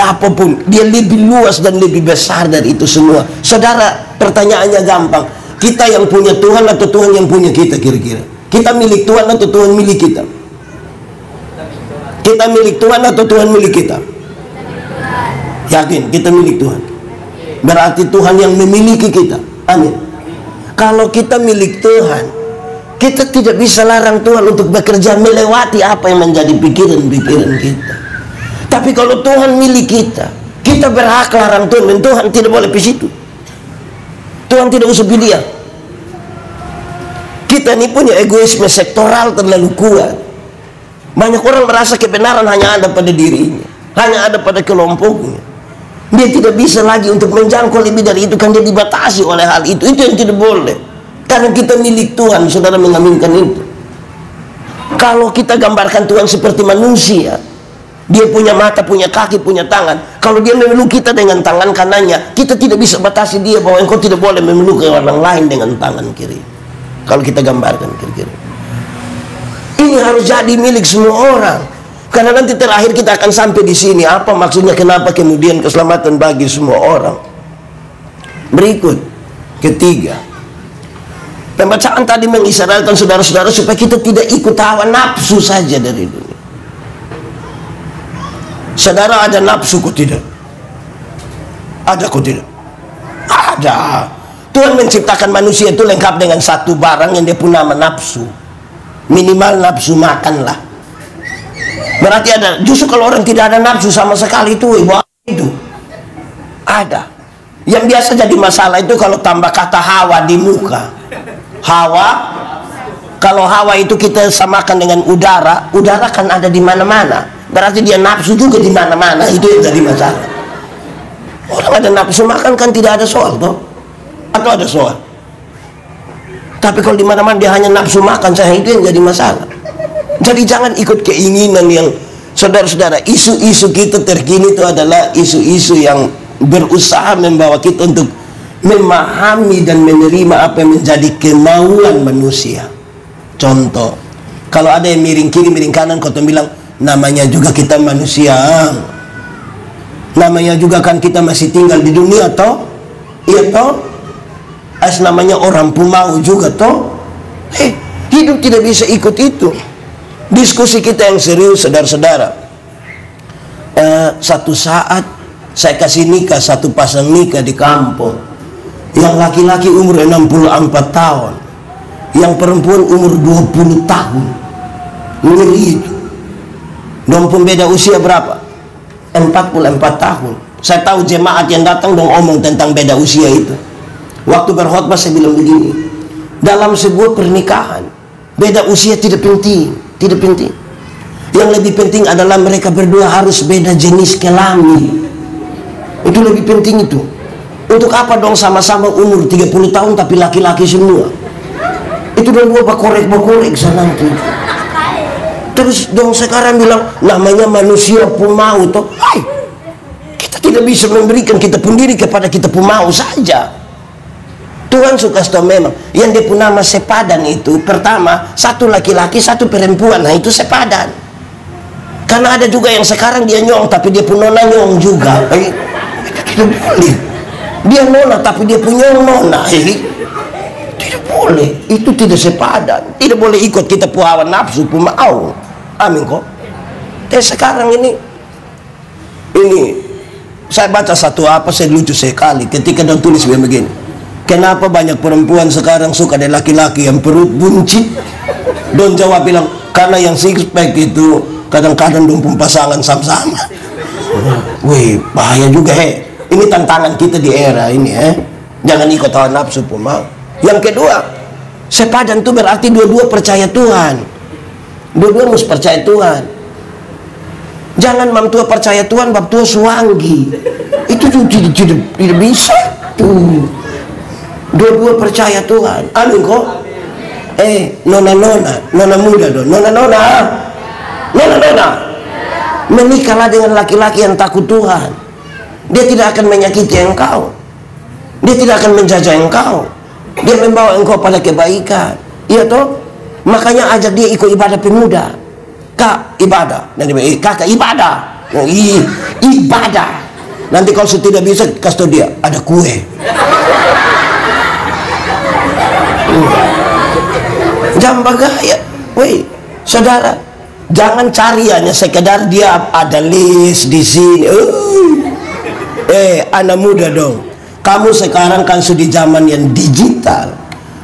apapun. Dia lebih luas dan lebih besar dari itu semua. Saudara, pertanyaannya gampang. Kita yang punya Tuhan atau Tuhan yang punya kita kira-kira? Kita milik Tuhan atau Tuhan milik kita? Kita milik Tuhan atau Tuhan milik kita? Yakin kita milik Tuhan? Berarti Tuhan yang memiliki kita. Amin. Kalau kita milik Tuhan, kita tidak bisa larang Tuhan untuk bekerja melewati apa yang menjadi pikiran-pikiran kita. Tapi kalau Tuhan milik kita, kita berhak larang Tuhan, dan Tuhan tidak boleh di situ. Tuhan tidak usah pilih dia. Kita ini punya egoisme sektoral terlalu kuat. Banyak orang merasa kebenaran hanya ada pada dirinya, hanya ada pada kelompoknya. Dia tidak bisa lagi untuk menjangkau lebih dari itu, kan dia dibatasi oleh hal itu. Itu yang tidak boleh. Karena kita milik Tuhan, saudara mengaminkan itu. Kalau kita gambarkan Tuhan seperti manusia, Dia punya mata, punya kaki, punya tangan. Kalau dia memeluk kita dengan tangan kanannya, kita tidak bisa batasi dia bahwa engkau tidak boleh memeluk orang lain dengan tangan kiri. Kalau kita gambarkan kiri-kiri, ini harus jadi milik semua orang. Karena nanti terakhir kita akan sampai di sini. Apa maksudnya? Kenapa kemudian keselamatan bagi semua orang? Berikut, ketiga, pembacaan tadi mengisyaratkan saudara-saudara supaya kita tidak ikut hawa nafsu saja dari dunia. Saudara, ada nafsu kok tidak? Ada kok tidak? Ada. Tuhan menciptakan manusia itu lengkap dengan satu barang yang dia punya nama nafsu. Minimal nafsu makan lah. Berarti ada. Justru kalau orang tidak ada nafsu sama sekali itu ada. Yang biasa jadi masalah itu kalau tambah kata hawa di muka. Hawa, kalau hawa itu kita samakan dengan udara. Udara kan ada di mana-mana. Berarti dia nafsu juga di mana-mana. Itu yang jadi masalah. Orang ada nafsu makan kan tidak ada soal toh? Atau ada soal? Tapi kalau di mana-mana dia hanya nafsu makan, saya itu yang jadi masalah. Jadi jangan ikut keinginan yang, saudara-saudara, isu-isu kita terkini itu adalah isu-isu yang berusaha membawa kita untuk memahami dan menerima apa yang menjadi kemauan manusia. Contoh, kalau ada yang miring kiri, miring kanan, kau bilang, namanya juga kita manusia, namanya juga kan kita masih tinggal di dunia toh, iya toh, as namanya orang pemau juga toh. Hidup tidak bisa ikut itu. Diskusi kita yang serius, saudara-saudara. Satu saat saya kasih nikah satu pasang nikah di kampung, yang laki-laki umur 64 tahun, yang perempuan umur 20 tahun. Ngeri itu. Dong pun beda usia berapa? 44 tahun. Saya tahu jemaat yang datang dong omong tentang beda usia itu. Waktu berkhotbah saya bilang begini, dalam sebuah pernikahan beda usia tidak penting, tidak penting. Yang lebih penting adalah mereka berdua harus beda jenis kelamin. Itu lebih penting itu. Untuk apa dong sama-sama umur 30 tahun tapi laki-laki semua? Itu dong gua bakorek sana nanti. Terus dong sekarang bilang namanya manusia pemau toh. Hai, kita tidak bisa memberikan kita pun diri kepada kita pemau saja. Tuhan suka stop memang. Yang dia pun nama sepadan itu, pertama satu laki-laki satu perempuan. Nah itu sepadan. Karena ada juga yang sekarang dia nyong tapi dia pun nona nyong juga. Itu tidak boleh. Dia nona tapi dia punya nona. Tidak boleh. Itu tidak sepadan. Tidak boleh ikut kita hawa nafsu pemau. Amin kok. Sekarang ini saya baca satu apa, saya lucu sekali ketika dia tulis begini. Kenapa banyak perempuan sekarang suka ada laki-laki yang perut buncit? Don jawab bilang, karena yang six pack itu kadang-kadang dong pasangan sama-sama. Wih, bahaya juga Ini tantangan kita di era ini Jangan ikut hawa nafsu pemau. Yang kedua, sepadan itu berarti dua-dua percaya Tuhan. Dua-dua mesti percaya Tuhan. Jangan mam tua percaya Tuhan, bab tua suanggi. Itu tidak bisa tuh. Dua-dua percaya Tuhan. Amin kok. Nona muda dong. Nona. Menikahlah dengan laki-laki yang takut Tuhan. Dia tidak akan menyakiti engkau. Dia tidak akan menjajah engkau. Dia membawa engkau pada kebaikan. Iya toh? Makanya ajak dia ikut ibadah pemuda. Kak, ibadah. Dan dia kakak ibadah. Ibadah. Nanti kalau tidak bisa, kasih tahu dia ada kue. Jangan bagaya. Woi, saudara, jangan cari hanya sekedar dia ada list di sini. Anak muda dong. Kamu sekarang kan sudah zaman yang digital.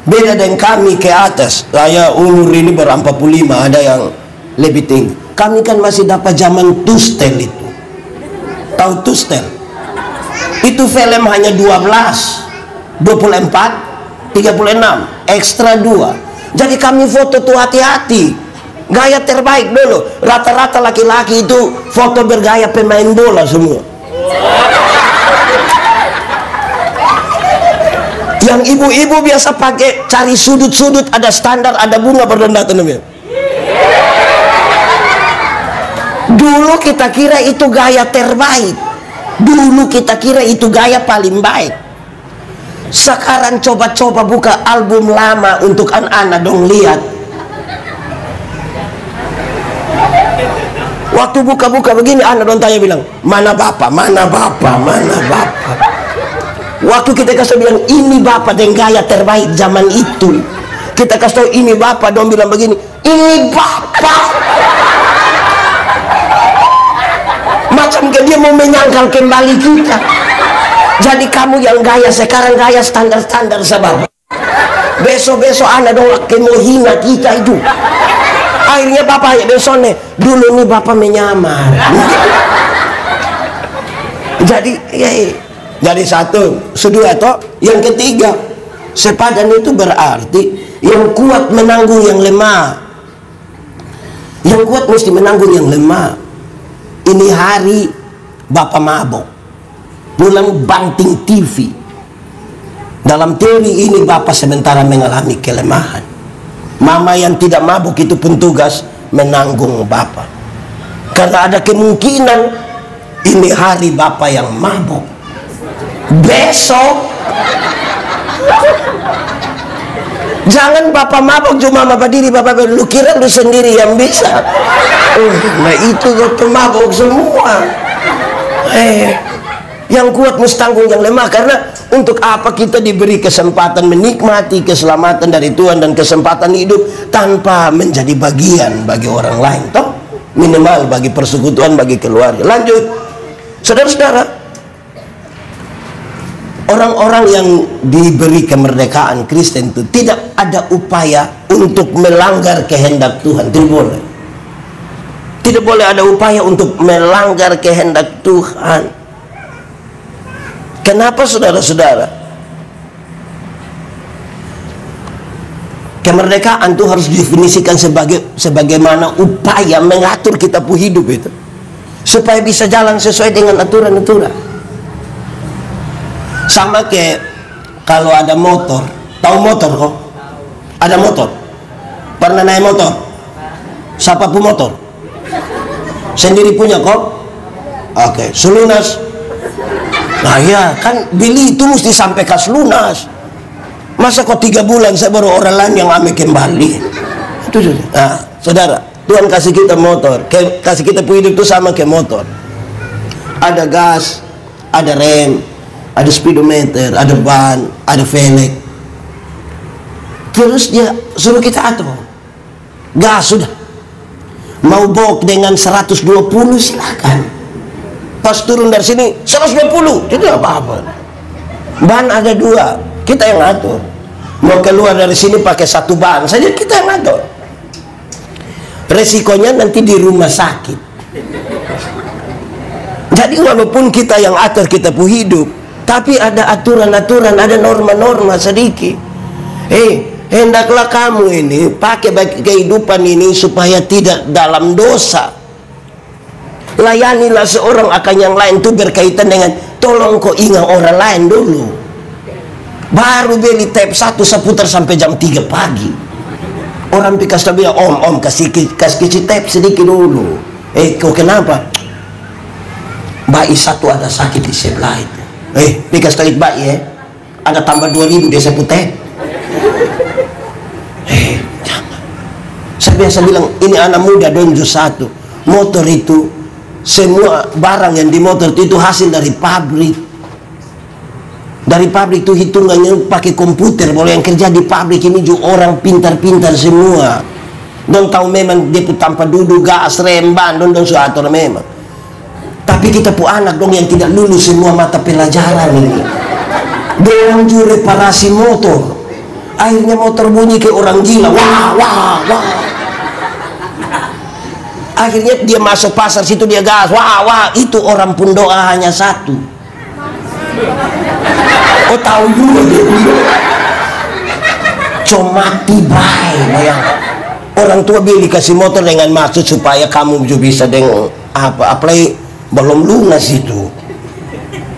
Beda dengan kami ke atas. Saya umur ini ber-45, ada yang lebih tinggi. Kami kan masih dapat zaman Tustel itu. Tahu Tustel? Itu film hanya 12, 24, 36, ekstra 2. Jadi kami foto tuh hati-hati. Gaya terbaik dulu. Rata-rata laki-laki itu foto bergaya pemain bola semua. Yang ibu-ibu biasa pakai cari sudut-sudut, ada standar, ada bunga berdendatan namanya. Dulu kita kira itu gaya terbaik, dulu kita kira itu gaya paling baik. Sekarang coba-coba buka album lama untuk anak-anak dong, lihat. Waktu buka-buka begini, anak dong tanya bilang, mana bapak, mana bapak, mana bapak. Waktu kita kasih bilang, ini bapak dengan gaya terbaik zaman itu, kita kasih tahu ini bapak, dong bilang begini, ini bapak. Macam dia mau menyangkal kembali kita. Jadi kamu yang gaya sekarang gaya standar-standar sebab besok-besok anak dong mau hina kita itu. Akhirnya bapak ya besoknya dulu nih bapak menyamar. Jadi jadi satu, kedua toh, yang ketiga, sepadan itu berarti yang kuat menanggung yang lemah. Yang kuat mesti menanggung yang lemah. Ini hari bapak mabok, pulang banting TV. Dalam teori ini bapak sementara mengalami kelemahan. Mama yang tidak mabuk itu pun tugas menanggung bapak. Karena ada kemungkinan ini hari bapak yang mabuk. Besok jangan bapak mabuk cuma mama diri bapak lu kira lu sendiri yang bisa. Nah itu pemabuk semua. Yang kuat mesti tanggung yang lemah. Karena untuk apa kita diberi kesempatan menikmati keselamatan dari Tuhan dan kesempatan hidup tanpa menjadi bagian bagi orang lain, toh minimal bagi persekutuan, bagi keluarga. Lanjut, saudara-saudara, orang-orang yang diberi kemerdekaan Kristen itu tidak ada upaya untuk melanggar kehendak Tuhan. Tidak boleh. Tidak boleh ada upaya untuk melanggar kehendak Tuhan. Kenapa saudara-saudara? Kemerdekaan itu harus didefinisikan sebagaimana upaya mengatur kita punya hidup itu, supaya bisa jalan sesuai dengan aturan-aturan. Sama kayak kalau ada motor, tahu motor kok? Ada motor? Pernah naik motor? Siapa pun motor? Sendiri punya kok? Oke, selunas. Nah ya kan beli itu mesti sampai kas lunas. Masa kok 3 bulan saya baru orang lain yang ambil kembali. Nah saudara, Tuhan kasih kita motor, kasih kita hidup itu sama kayak motor. Ada gas, ada rem, ada speedometer, ada ban, ada velg. Terus dia suruh kita atur gas sudah. Mau bok dengan 120 silakan. Pas turun dari sini 120, tidak apa-apa. Ban ada 2, kita yang ngatur. Mau keluar dari sini pakai 1 ban saja, kita yang ngatur. Resikonya nanti di rumah sakit. Jadi walaupun kita yang atur kita pu hidup, tapi ada aturan-aturan, ada norma-norma sedikit. Hendaklah kamu ini pakai bagi kehidupan ini supaya tidak dalam dosa. Layanilah seorang akan yang lain itu berkaitan dengan tolong kau ingat orang lain dulu. Baru beli tape 1 seputar sampai jam 3 pagi. Orang pikas tabi om kasih tape sedikit dulu. Kau kenapa? Bayi 1 ada sakit di sebelah itu. Pikas tarik bayi ada tambah 2.000 dia sebut tape. Jangan. Saya biasa bilang ini anak muda donjo 1. Motor itu, semua barang yang di motor itu hasil dari pabrik. Dari pabrik itu hitungannya pakai komputer. Boleh yang kerja di pabrik ini juga orang pintar-pintar semua. Dong tahu memang dia tanpa duduk gas rem ban dong suatur memang. Tapi kita pu anak dong yang tidak lulus semua mata pelajaran ini. Dia juga reparasi motor. Akhirnya motor bunyi kayak orang gila. Wah wah wah. Akhirnya dia masuk pasar situ dia gas, wah itu orang pun doa hanya 1. Oh tahu juga dia cuma mati bayang. Orang tua beli kasih motor dengan maksud supaya kamu juga bisa dengan apalagi belum lunas itu.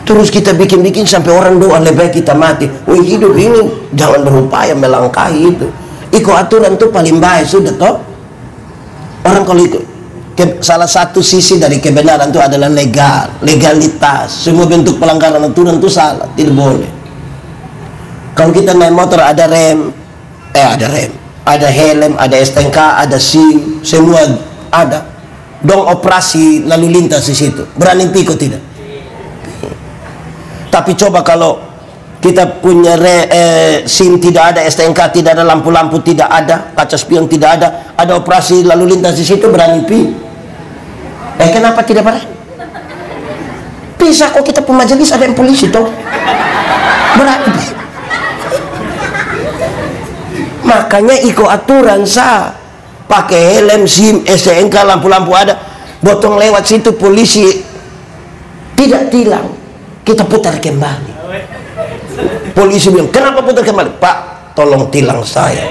Terus kita bikin sampai orang doa lebih baik kita mati. Hidup ini jangan berupaya melangkahi itu. Ikut aturan tuh paling baik sudah toh. Orang kalau ikut salah satu sisi dari kebenaran itu adalah legalitas. Semua bentuk pelanggaran aturan itu salah, tidak boleh. Kalau kita naik motor ada rem, ada helm, ada STNK, ada SIM, semua ada. Dong operasi lalu lintas di situ. Berani pikir tidak? Tapi coba kalau kita punya SIM tidak ada, STNK tidak ada, lampu-lampu tidak ada, kaca spion tidak ada operasi lalu lintas di situ, berani pikir? Kenapa tidak berani? Bisa kok, kita pemajelis ada yang polisi toh. Berani. Makanya ikut aturan sah. Pakai helm, SIM, STNK, lampu-lampu ada. Botong lewat situ polisi tidak tilang, kita putar kembali. Polisi bilang, kenapa putar kembali? Pak, tolong tilang saya.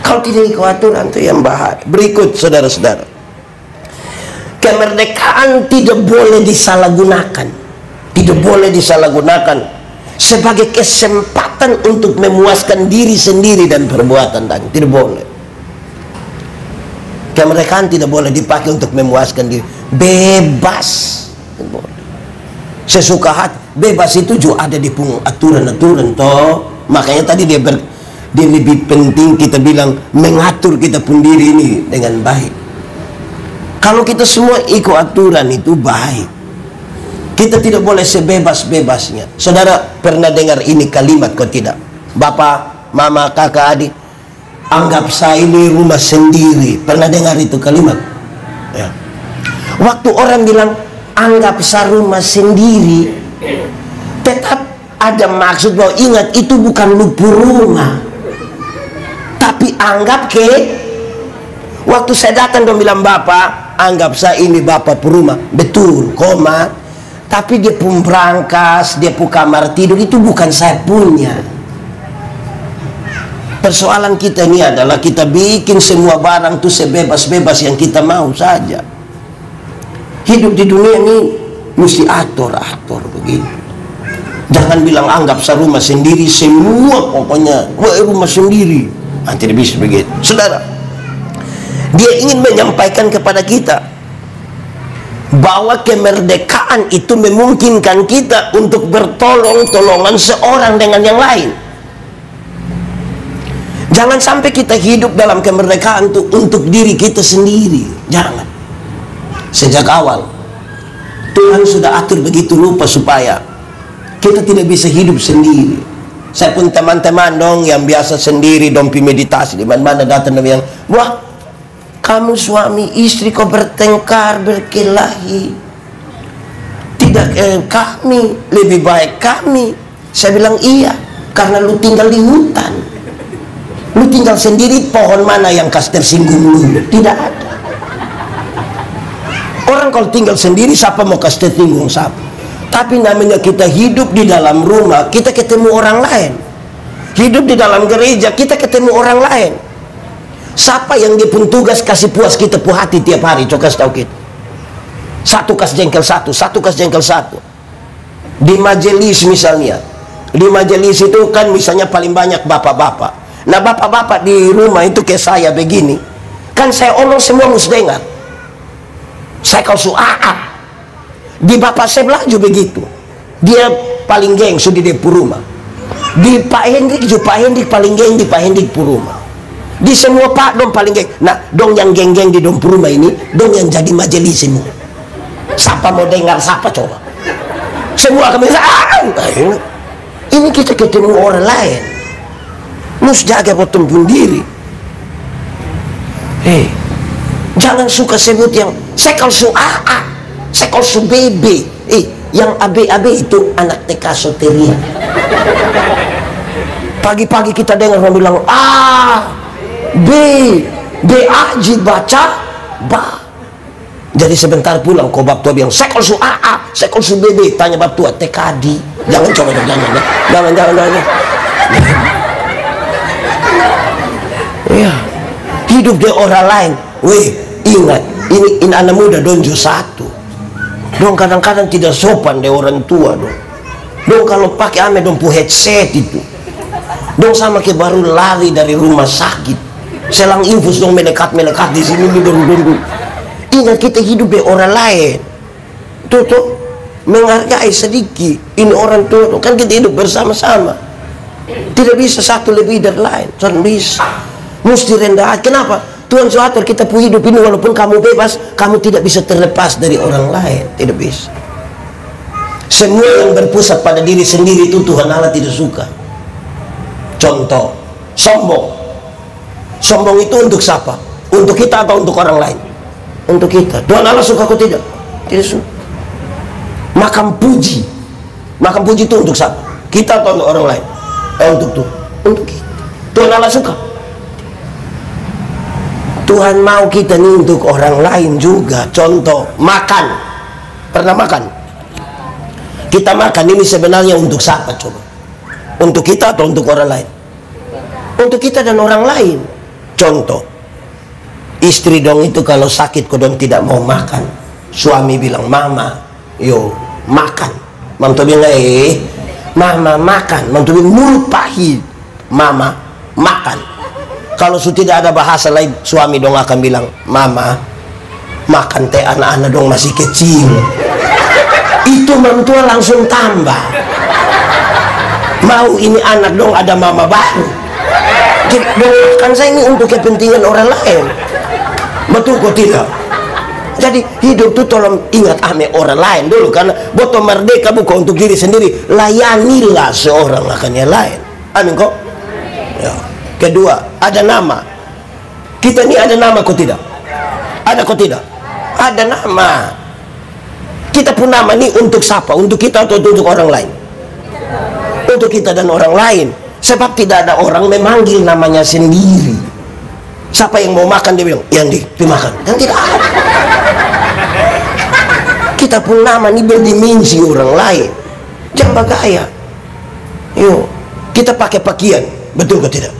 Kalau tidak ikut aturan itu yang bahaya. Berikut saudara-saudara, kemerdekaan tidak boleh disalahgunakan. Tidak boleh disalahgunakan sebagai kesempatan untuk memuaskan diri sendiri dan perbuatan tadi. Tidak boleh. Kemerdekaan tidak boleh dipakai untuk memuaskan diri. Bebas. Tidak boleh. Sesuka hati. Bebas itu juga ada di aturan-aturan toh. Makanya tadi dia lebih penting kita bilang mengatur kita pun diri ini dengan baik. Kalau kita semua ikut aturan itu baik. Kita tidak boleh sebebas-bebasnya. Saudara pernah dengar ini kalimat kok tidak? Bapak, mama, kakak, adik, anggap saya ini rumah sendiri. Pernah dengar itu kalimat? Ya. Waktu orang bilang anggap saya rumah sendiri, tetap ada maksud bahwa ingat itu bukan lupu rumah. Tapi anggap waktu saya datang dong bilang bapak, anggap saya ini bapak perumah, betul, koma. Tapi dia pun berangkas, dia pun kamar tidur itu bukan saya punya. Persoalan kita ini adalah kita bikin semua barang itu sebebas-bebas yang kita mau saja. Hidup di dunia ini mesti atur begitu. Jangan bilang anggap saya rumah sendiri, semua pokoknya rumah sendiri. Tidak bisa begitu. Saudara, dia ingin menyampaikan kepada kita bahwa kemerdekaan itu memungkinkan kita untuk bertolong-tolongan seorang dengan yang lain. Jangan sampai kita hidup dalam kemerdekaan itu untuk diri kita sendiri. Jangan. Sejak awal Tuhan sudah atur begitu rupa supaya kita tidak bisa hidup sendiri. Saya pun teman-teman dong yang biasa sendiri dong pi meditasi di mana-mana datang dong yang, wah, kamu suami istri kok bertengkar berkelahi. Tidak, kami lebih baik kami. Saya bilang iya, karena lu tinggal di hutan. Lu tinggal sendiri, pohon mana yang kas tersinggung lu? Tidak ada. Orang kalau tinggal sendiri siapa mau kas tersinggung siapa? Tapi namanya kita hidup di dalam rumah, kita ketemu orang lain. Hidup di dalam gereja, kita ketemu orang lain. Siapa yang dia pun tugas kasih puas kita puas hati tiap hari? Coba kasih tahu kita. Satu kas jengkel satu kas jengkel satu. Di majelis misalnya, di majelis itu kan misalnya paling banyak bapak-bapak. Nah bapak-bapak di rumah itu kayak saya begini, kan saya omong semua mesti dengar. Saya kalau di bapak sebelah juga begitu. Dia paling geng sudah di rumah. Di Pak Hendrik juga Pak Hendrik paling geng di Pak Hendrik rumah. Di semua Pak dong paling geng. Nah dong yang geng-geng di dong rumah ini dong yang jadi majelis semua. Siapa mau dengar siapa coba? Semua kami ini kita ketemu orang lain. Mus jaga potong pun diri. Jangan suka sebut yang sekalsu sekolsu BB. Yang AB itu anak TK Soteria. Pagi-pagi kita dengar orang bilang B Aji baca ba. Jadi sebentar pulang kau bab tua bilang sekolsu sekolsu BB, tanya bab tua TKD. Jangan coba jangan. Ya, hidup dia orang lain. Ingat, ini anak muda donjo satu. Dong kadang-kadang tidak sopan deh orang tua dong. Dong kalau pakai ame dong pu headset itu. Dong sama kayak baru lari dari rumah sakit. selang infus dong melekat di sini dulu. Ingat kita hidup di orang lain. Tuh menghargai sedikit. Ini orang tuh kan kita hidup bersama-sama. Tidak bisa satu lebih dari lain. Tidak bisa. Mesti rendah. Kenapa? Tuhan suatu kita punya hidup ini walaupun kamu bebas, kamu tidak bisa terlepas dari orang lain. Tidak bisa. Semua yang berpusat pada diri sendiri itu Tuhan Allah tidak suka. Contoh, sombong. Sombong itu untuk siapa? Untuk kita atau untuk orang lain? Untuk kita. Tuhan Allah suka atau tidak? Tidak suka. Makan puji. Makan puji itu untuk siapa? Kita atau untuk orang lain? Untuk Tuhan. Untuk kita. Tuhan Allah suka. Tuhan mau kita nih untuk orang lain juga. Contoh, makan. Pernah makan? Kita makan ini sebenarnya untuk siapa coba? Untuk kita atau untuk orang lain? Untuk kita dan orang lain. Contoh, istri dong itu kalau sakit kodong tidak mau makan, suami bilang, mama, yo makan. Mantu bilang, mama makan. Mantu bilang, mulut pahit. Mama makan. Kalau sudah tidak ada bahasa lain, suami dong akan bilang, mama makan teh, anak-anak dong masih kecil. Itu mantua langsung tambah. Mau ini anak dong ada mama baru. Kan saya ini untuk kepentingan orang lain. Betul kok tidak? Jadi hidup itu tolong ingat ame orang lain dulu. Karena botol merdeka bukan untuk diri sendiri. Layanilah seorang akan yang lain. Amin kok? Ya. Kedua, ada nama. Kita ini ada nama kok tidak? Ada kok tidak? Ada nama. Kita pun nama ini untuk siapa? Untuk kita atau untuk orang lain? Untuk kita dan orang lain. Sebab tidak ada orang memanggil namanya sendiri. Siapa yang mau makan dia bilang, Yandi, makan. Dan tidak ada. Kita pun nama ini berdimensi orang lain. Jangan bergaya. Yuk, kita pakai pakaian. Betul kok tidak?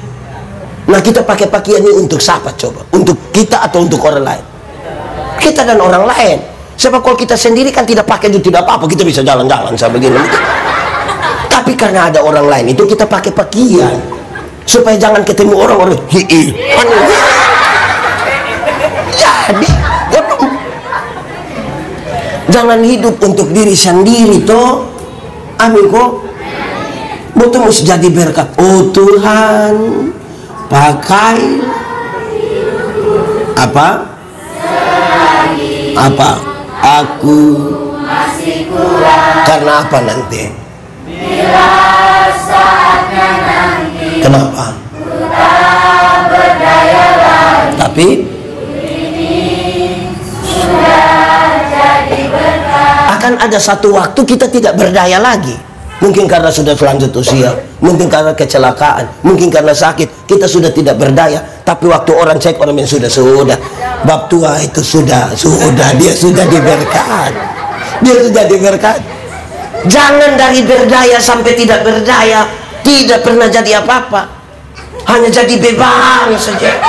Nah, kita pakai pakaian ini untuk siapa coba? Untuk kita atau untuk orang lain? Kita dan orang lain. Sebab kalau kita sendiri kan tidak pakai itu tidak apa-apa, kita bisa jalan-jalan sama begini. Tapi karena ada orang lain itu kita pakai pakaian supaya jangan ketemu orang-orang jadi jangan hidup untuk diri sendiri toh. Amin kok. Betul mesti jadi berkat. Oh Tuhan, pakai apa aku masih kurang. Karena apa nanti? Bila saatnya nanti. Kenapa? Ku tak berdaya lagi. Tapi ini sudah jadi berkat. Akan ada satu waktu kita tidak berdaya lagi. Mungkin karena sudah lanjut usia, mungkin karena kecelakaan, mungkin karena sakit, kita sudah tidak berdaya. Tapi waktu orang cek, orang yang sudah bab tua itu sudah dia sudah diberkat. Dia sudah diberkat. Jangan dari berdaya sampai tidak berdaya, tidak pernah jadi apa-apa, hanya jadi beban saja.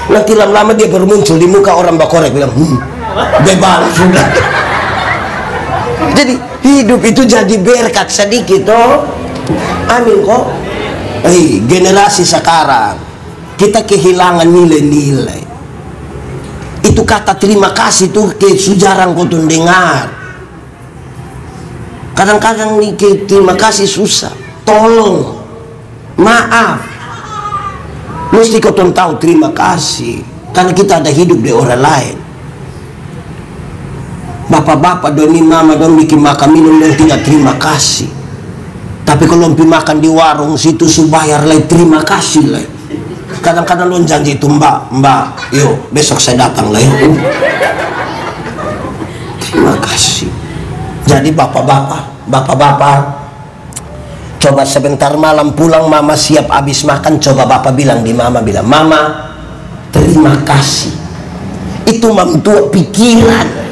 Nanti lama-lama dia baru muncul di muka orang bakorek bilang, beban sudah. Jadi hidup itu jadi berkat sedikit toh. Amin kok. Generasi sekarang kita kehilangan nilai-nilai. Itu kata terima kasih tuh jarang kau dengar. Kadang-kadang nih terima kasih susah. Tolong, maaf. Mesti kau tahu terima kasih. Karena kita ada hidup di orang lain. Bapak-bapak doni mama dong bikin makan minum dan tidak terima kasih. Tapi kalau pergi makan di warung situ subayar lagi terima kasih lagi. Kadang-kadang lo janji itu mbak, yuk besok saya datang lagi. Terima kasih. Jadi bapak-bapak, coba sebentar malam pulang mama siap habis makan, coba bapak bilang di mama, bilang mama terima kasih. Itu membuat pikiran.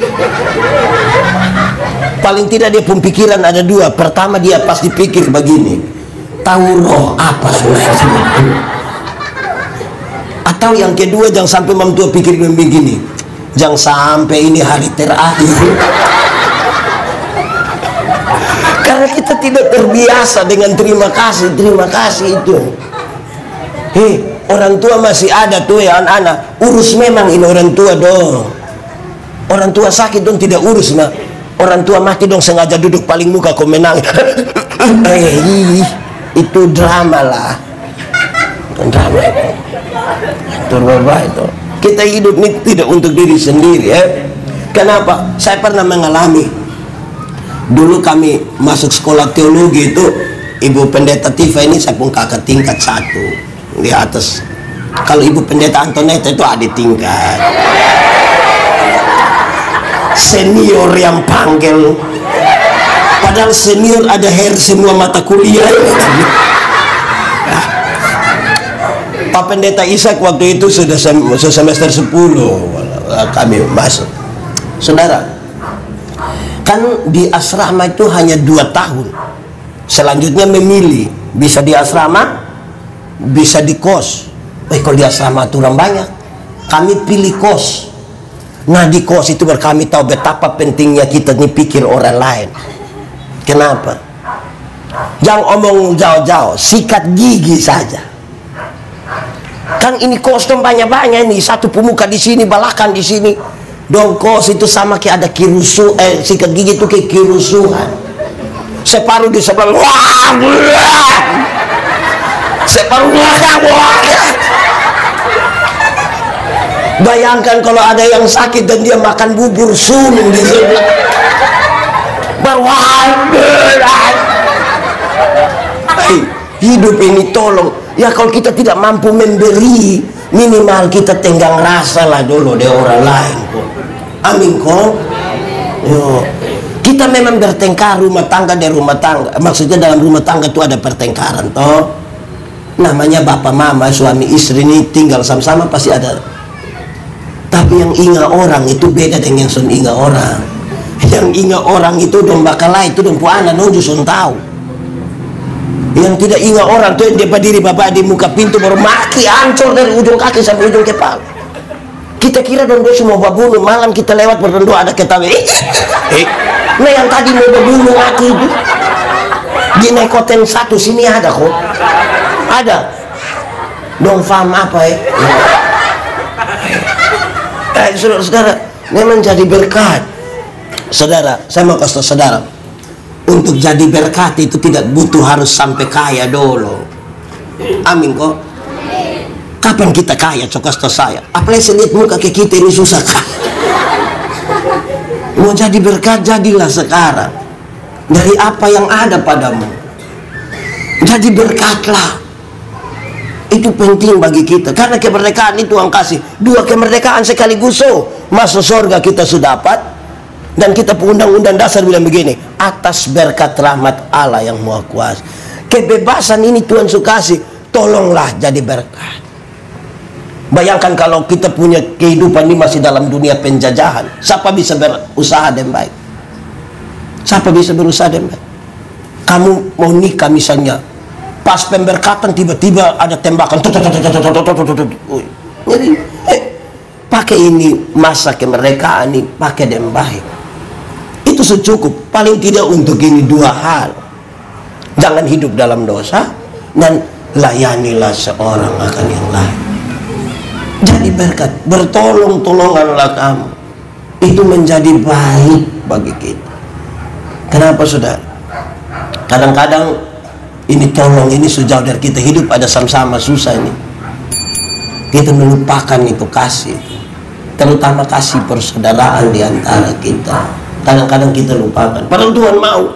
Paling tidak dia pun pikiran ada dua. Pertama dia pasti pikir begini, tahu roh apa sudah. Atau yang kedua jangan sampai membuat pikir begini, jangan sampai ini hari terakhir. Karena kita tidak terbiasa dengan terima kasih itu. Orang tua masih ada tuh ya anak-anak, urus memang ini orang tua dong. Orang tua sakit dong tidak urus mah. Orang tua mati dong sengaja duduk paling muka kau menang. Itu drama lah. Drama itu. Itu. Kita hidup ini tidak untuk diri sendiri ya. Kenapa? Saya pernah mengalami. Dulu kami masuk sekolah teologi itu, Ibu Pendeta Tifa ini saya pun kakak tingkat 1 di atas. Kalau Ibu Pendeta Antoneta itu adik tingkat. Senior yang panggil. Padahal senior ada semua mata kuliah. Pak Pendeta Ishak waktu itu sudah semester 10 kami masuk. Saudara, kan di asrama itu hanya 2 tahun. Selanjutnya memilih, bisa di asrama, bisa di kos. Kalau di asrama itu orang banyak, kami pilih kos. Nah di kos itu kami tahu betapa pentingnya kita nih pikir orang lain. Kenapa? Jangan omong jauh-jauh, sikat gigi saja. Kan ini kos dong banyak-banyak ini, satu pemuka di sini, balakan di sini. Dong kos itu sama kayak ada sikat gigi itu kayak kerusuhan. Separuh di sebelah, separuh belakang. Bayangkan kalau ada yang sakit dan dia makan bubur sulung di sebelah. Hidup ini tolong. Ya kalau kita tidak mampu memberi, minimal kita tenggang rasa lah dulu dari orang lain kok. Amin kok. Kita memang bertengkar rumah tangga dari rumah tangga. Maksudnya dalam rumah tangga itu ada pertengkaran toh. Namanya bapak mama suami istri ini tinggal sama-sama pasti ada. Tapi yang ingat orang itu beda dengan yang sun ingat orang. Yang ingat orang itu dong bakal lain itu dong puana nonju sun tahu. Yang tidak ingat orang tuh yang dia berdiri bapak di muka pintu baru maki hancur dari ujung kaki sampai ujung kepala. Kita kira dong dia semua babunuh, malam kita lewat berdoa ada ketawa. Nah yang tadi mau babunuh mati itu di nekoten 1 sini ada kok. Ada. Dong faham apa ya? Saudara-saudara, memang jadi berkat. Saudara, saya mau kasih saudara, untuk jadi berkat itu tidak butuh harus sampai kaya dulu. Amin kok. Kapan kita kaya? Coba kasih saya. Apalagi saya lihat muka kayak kita ini susah kan. Mau jadi berkat jadilah sekarang dari apa yang ada padamu. Jadi berkatlah. Itu penting bagi kita karena kemerdekaan itu Tuhan kasih 2 kemerdekaan sekaligus. Masuk surga kita sudah dapat. Dan kita undang-undang dasar bilang begini, atas berkat rahmat Allah yang Maha Kuasa. Kebebasan ini Tuhan suka kasih, tolonglah jadi berkat. Bayangkan kalau kita punya kehidupan ini masih dalam dunia penjajahan, siapa bisa berusaha dengan baik? Siapa bisa berusaha dengan baik? Kamu mau nikah misalnya, pas pemberkatan tiba-tiba ada tembakan. Jadi, pakai ini masa kemerdekaan ini, pakai dengan baik. Itu secukup, paling tidak untuk ini 2 hal. Jangan hidup dalam dosa dan layanilah seorang akan yang lain. Jadi berkat, bertolong-tolonganlah kamu. Itu menjadi baik bagi kita. Kenapa saudara? Kadang-kadang ini tolong, ini sejauh dari kita hidup ada sama-sama susah ini. Kita melupakan itu kasih, terutama kasih persaudaraan di antara kita. Kadang-kadang kita lupakan. Padahal Tuhan mau.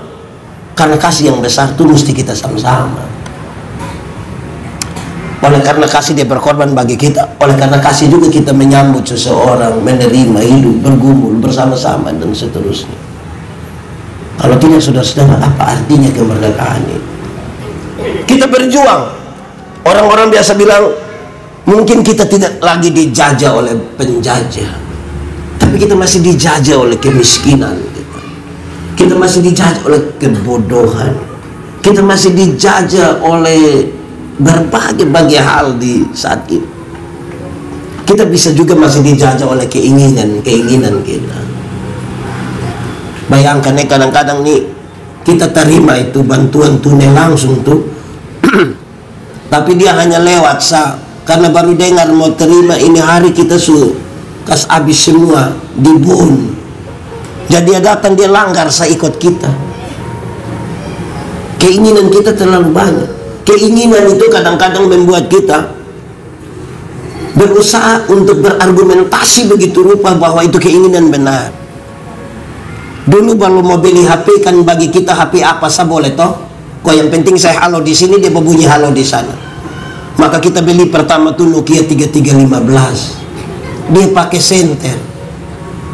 Karena kasih yang besar itu mesti kita sama-sama. Oleh karena kasih dia berkorban bagi kita. Oleh karena kasih juga kita menyambut seseorang, menerima hidup, bergumul bersama-sama dan seterusnya. Kalau tidak saudara-saudara, apa artinya kemerdekaan ini? Kita berjuang. Orang-orang biasa bilang mungkin kita tidak lagi dijajah oleh penjajah, tapi kita masih dijajah oleh kemiskinan kita. Kita masih dijajah oleh kebodohan. Kita masih dijajah oleh berbagai hal di saat ini. Kita bisa juga masih dijajah oleh keinginan kita. Bayangkan nih kadang-kadang nih kita terima itu bantuan tunai langsung tuh Tapi dia hanya lewat karena baru dengar mau terima ini hari kita kas habis semua dibun. Jadi dia datang, dia langgar ikut kita. Keinginan kita terlalu banyak. Keinginan itu kadang-kadang membuat kita berusaha untuk berargumentasi begitu rupa bahwa itu keinginan benar. Dulu kalau mau beli HP kan bagi kita HP apa saja boleh toh. Kok yang penting saya halo di sini, dia berbunyi halo di sana. Maka kita beli pertama tuh Nokia 3315. Dia pakai senter.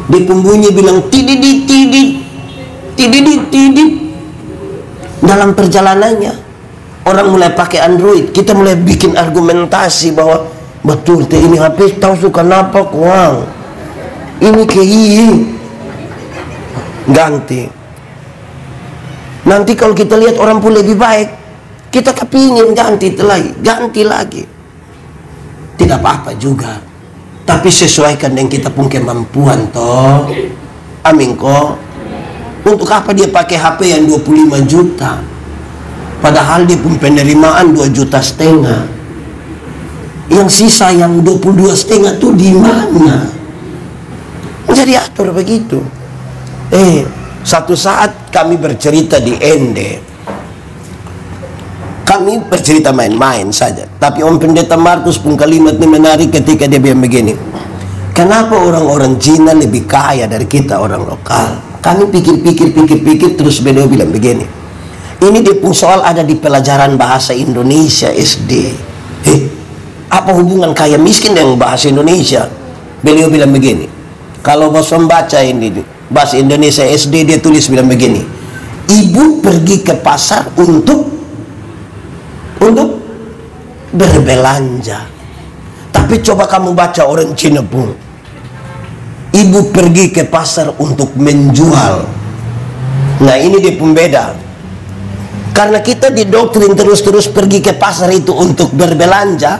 Dia pembunyi bilang tididit tidit tididit tidit. Dalam perjalanannya orang mulai pakai Android, kita mulai bikin argumentasi bahwa betul ini HP tahu suka kenapa kuang. Ini ganti. Nanti kalau kita lihat orang pun lebih baik, kita kepingin ganti lagi. Tidak apa-apa juga. Tapi sesuaikan dengan kita pun kemampuan toh. Amin kok. Untuk apa dia pakai HP yang 25 juta? Padahal dia pun penerimaan 2,5 juta. Yang sisa yang 22,5 tuh di mana? Jadi atur begitu. Satu saat kami bercerita di Ende. Kami bercerita main-main saja. Tapi Om Pendeta Markus pun kalimat ini menarik ketika dia bilang begini. Kenapa orang-orang Cina lebih kaya dari kita orang lokal? Kami pikir terus beliau bilang begini. Ini dia pun soal ada di pelajaran bahasa Indonesia SD. Apa hubungan kaya miskin dengan bahasa Indonesia? Beliau bilang begini. Kalau bos membaca ini bahasa Indonesia SD, dia tulis bilang begini. Ibu pergi ke pasar untuk berbelanja. Tapi coba kamu baca orang Cina pun. Ibu pergi ke pasar untuk menjual. Nah ini dia pembeda. Karena kita didoktrin terus-terus pergi ke pasar itu untuk berbelanja,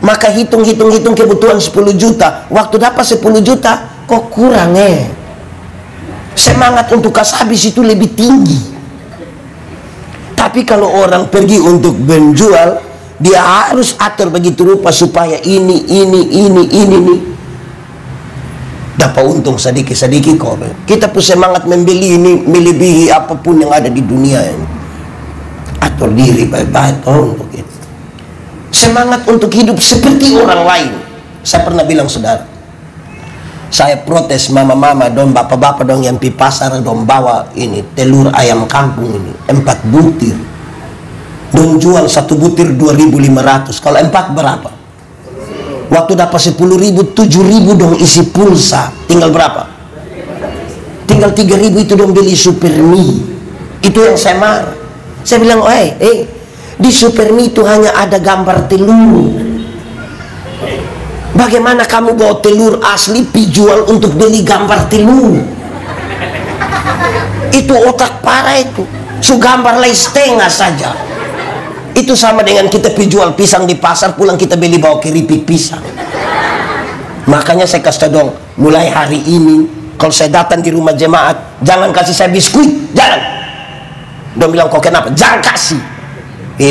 maka hitung kebutuhan 10 juta. Waktu dapat 10 juta, kok kurang semangat untuk kas habis itu lebih tinggi. Tapi kalau orang pergi untuk menjual, dia harus atur begitu rupa supaya ini dapat untung sedikit-sedikit kok. Kita pun semangat membeli ini melebihi apapun yang ada di dunia ini. Atur diri baik-baik untuk itu. Semangat untuk hidup seperti orang lain. Saya pernah bilang saudara, saya protes mama-mama dong, bapak-bapak dong yang pi pasar dong bawa ini telur ayam kampung ini 4 butir. Dong jual 1 butir 2.500. Kalau 4 berapa? Waktu dapat 10.000, 7.000 dong isi pulsa. Tinggal berapa? Tinggal 3.000 itu dong beli super mie. Itu yang saya marah. Saya bilang, di super mie itu hanya ada gambar telur. Bagaimana kamu bawa telur asli dijual untuk beli gambar telur? Itu otak parah itu. Gambar lain setengah saja. Itu sama dengan kita jual pisang di pasar, pulang kita beli bawa keripik pisang. Makanya saya kasih dong, mulai hari ini kalau saya datang di rumah jemaat, jangan kasih saya biskuit, jangan. Dia bilang, kok kenapa? Jangan kasih.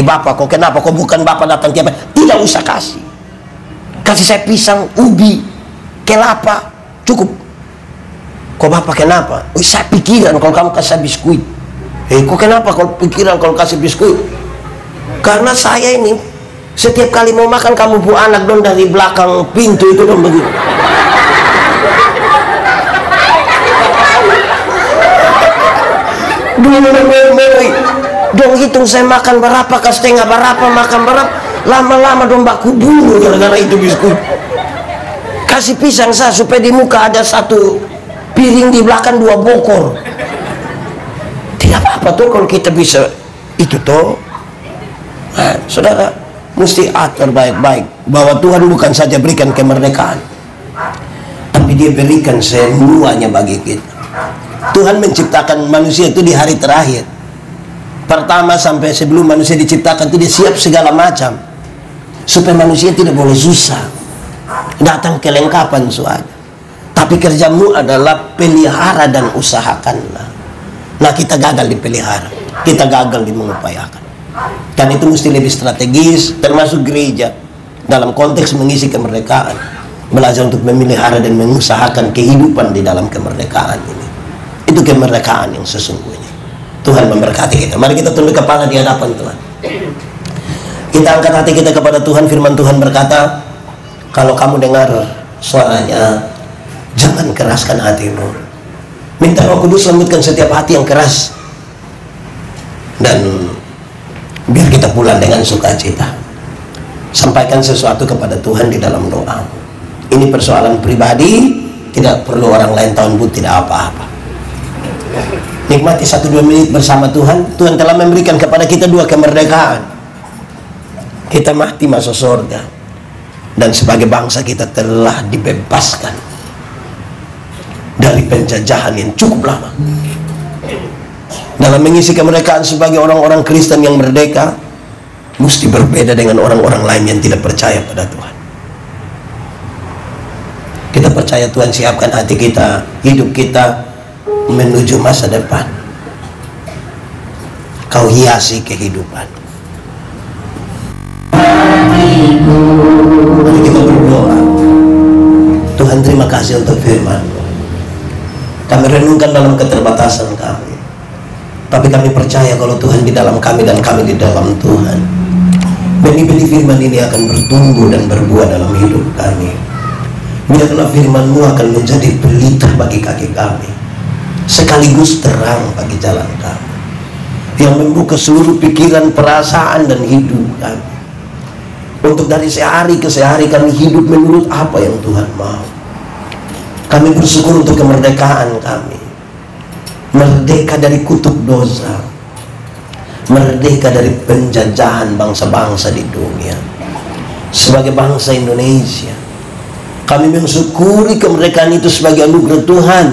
Bapak, kok kenapa? Kok bukan bapak datang tiap hari? Tidak usah kasih. Kasih saya pisang, ubi, kelapa, cukup. Kok bapak kenapa? Saya pikiran kalau kamu kasih saya biskuit. Kok kenapa kalau pikiran kalau kasih biskuit? Karena saya ini setiap kali mau makan kamu bu anak dong dari belakang pintu itu dong begitu. Dong hitung saya makan berapa, setengah berapa, makan berapa, lama-lama dong baku bunuh gara-gara itu biskuit. Kasih pisang saya supaya di muka ada 1 piring, di belakang 2 bokor. Tidak apa-apa tuh kalau kita bisa itu toh. Nah, saudara mesti atur baik-baik bahwa Tuhan bukan saja berikan kemerdekaan, tapi dia berikan semuanya bagi kita. Tuhan menciptakan manusia itu di hari terakhir. Pertama sampai sebelum manusia diciptakan itu dia siap segala macam supaya manusia tidak boleh susah. Datang kelengkapan suara. Tapi kerjamu adalah pelihara dan usahakanlah. Nah kita gagal dipelihara, kita gagal di mengupayakan. Dan itu mesti lebih strategis, termasuk gereja dalam konteks mengisi kemerdekaan, belajar untuk memelihara dan mengusahakan kehidupan di dalam kemerdekaan ini. Itu kemerdekaan yang sesungguhnya. Tuhan memberkati kita. Mari kita tunduk kepala di hadapan Tuhan. Kita angkat hati kita kepada Tuhan. Firman Tuhan berkata, kalau kamu dengar suaranya, jangan keraskan hatimu. Minta Roh Kudus lembutkan setiap hati yang keras, dan biar kita pulang dengan sukacita. Sampaikan sesuatu kepada Tuhan di dalam doa. Ini persoalan pribadi, tidak perlu orang lain tahu, pun tidak apa-apa. Nikmati 1-2 menit bersama Tuhan. Tuhan telah memberikan kepada kita 2 kemerdekaan. Kita mati masuk surga, dan sebagai bangsa kita telah dibebaskan dari penjajahan yang cukup lama. Dalam mengisi kemerdekaan sebagai orang-orang Kristen yang merdeka, mesti berbeda dengan orang-orang lain yang tidak percaya pada Tuhan. Kita percaya Tuhan siapkan hati kita, hidup kita menuju masa depan. Kau hiasi kehidupan. Mari kita berdoa. Tuhan, terima kasih untuk firman-Mu. Kami renungkan dalam keterbatasan kami, tapi kami percaya kalau Tuhan di dalam kami dan kami di dalam Tuhan. Benih-benih firman ini akan bertumbuh dan berbuah dalam hidup kami. Biarlah firman-Mu akan menjadi pelita bagi kaki kami, sekaligus terang bagi jalan kami, yang membuka seluruh pikiran, perasaan, dan hidup kami, untuk dari sehari ke sehari kami hidup menurut apa yang Tuhan mau. Kami bersyukur untuk kemerdekaan kami, merdeka dari kutuk dosa, merdeka dari penjajahan bangsa-bangsa di dunia. Sebagai bangsa Indonesia, kami mensyukuri kemerdekaan itu sebagai anugerah Tuhan.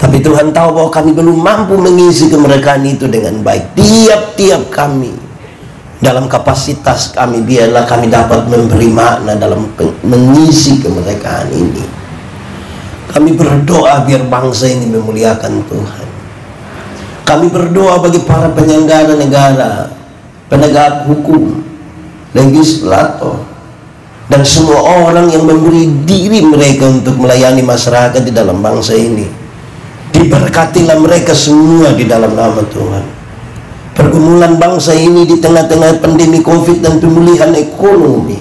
Tapi Tuhan tahu bahwa kami belum mampu mengisi kemerdekaan itu dengan baik. Tiap-tiap kami dalam kapasitas kami, biarlah kami dapat memberi makna dalam mengisi kemerdekaan ini. Kami berdoa biar bangsa ini memuliakan Tuhan. Kami berdoa bagi para penyelenggara negara, penegak hukum, legislator, dan semua orang yang memberi diri mereka untuk melayani masyarakat di dalam bangsa ini. Diberkatilah mereka semua di dalam nama Tuhan. Pergumulan bangsa ini di tengah-tengah pandemi COVID dan pemulihan ekonomi,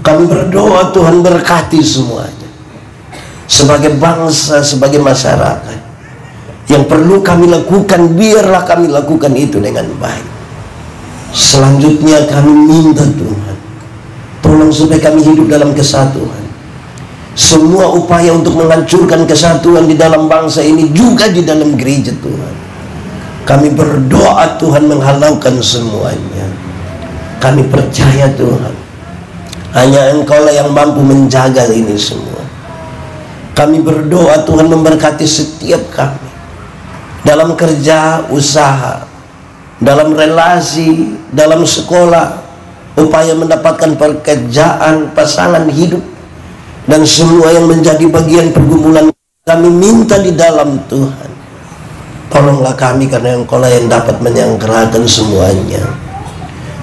kami berdoa Tuhan berkati semuanya. Sebagai bangsa, sebagai masyarakat, yang perlu kami lakukan, biarlah kami lakukan itu dengan baik. Selanjutnya kami minta Tuhan, tolong supaya kami hidup dalam kesatuan. Semua upaya untuk menghancurkan kesatuan di dalam bangsa ini, juga di dalam gereja Tuhan, kami berdoa Tuhan menghalaukan semuanya. Kami percaya Tuhan, hanya Engkau-lah yang mampu menjaga ini semua. Kami berdoa Tuhan memberkati setiap kami dalam kerja, usaha, dalam relasi, dalam sekolah, upaya mendapatkan pekerjaan, pasangan hidup, dan semua yang menjadi bagian pergumulan. Kami minta di dalam Tuhan, tolonglah kami, karena Engkau-lah yang dapat menyelenggarakan semuanya.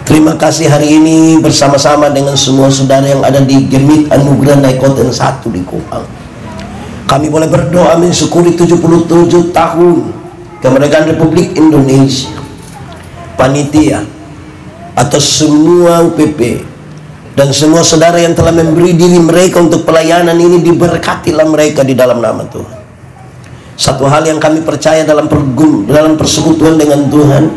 Terima kasih hari ini bersama-sama dengan semua saudara yang ada di Gemit Anugerah Naikoten 1 di Kupang. Kami boleh berdoa mensyukuri 77 tahun kemerdekaan Republik Indonesia. Panitia atau semua UPP dan semua saudara yang telah memberi diri mereka untuk pelayanan ini, diberkatilah mereka di dalam nama Tuhan. Satu hal yang kami percaya dalam persekutuan dengan Tuhan,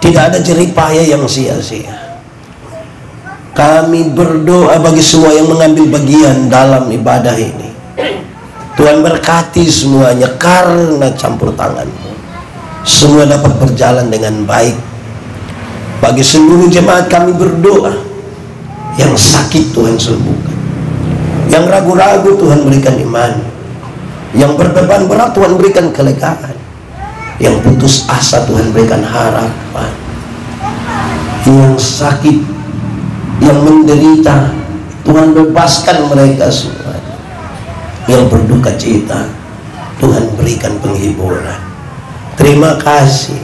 tidak ada jerih payah yang sia-sia. Kami berdoa bagi semua yang mengambil bagian dalam ibadah ini. Tuhan berkati semuanya karena campur tangan-Mu. Semua dapat berjalan dengan baik. Bagi seluruh jemaat kami berdoa, yang sakit Tuhan sembuhkan, yang ragu-ragu Tuhan berikan iman, yang berbeban berat Tuhan berikan kelegaan, yang putus asa Tuhan berikan harapan, yang sakit, yang menderita Tuhan bebaskan mereka semua, yang berduka cita Tuhan berikan penghiburan. Terima kasih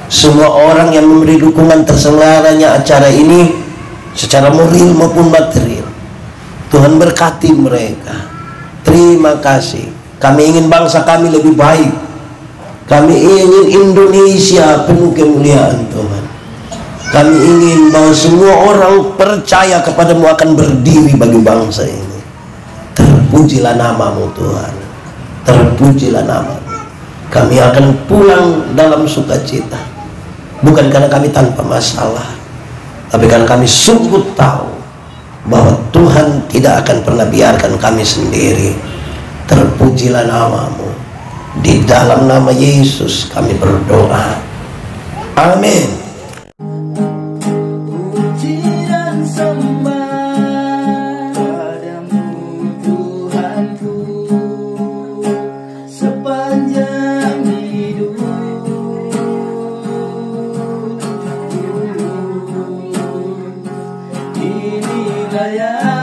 semua orang yang memberi dukungan terselenggaranya acara ini secara moral maupun material. Tuhan berkati mereka. Terima kasih. Kami ingin bangsa kami lebih baik. Kami ingin Indonesia penuh kemuliaan Tuhan. Kami ingin bahwa semua orang percaya kepadamu akan berdiri bagi bangsa ini. Terpujilah namamu Tuhan. Terpujilah namamu. Kami akan pulang dalam sukacita. Bukan karena kami tanpa masalah, tapi karena kami sungguh tahu bahwa Tuhan tidak akan pernah biarkan kami sendiri. Terpujilah namamu. Di dalam nama Yesus kami berdoa. Amin. Inilah yang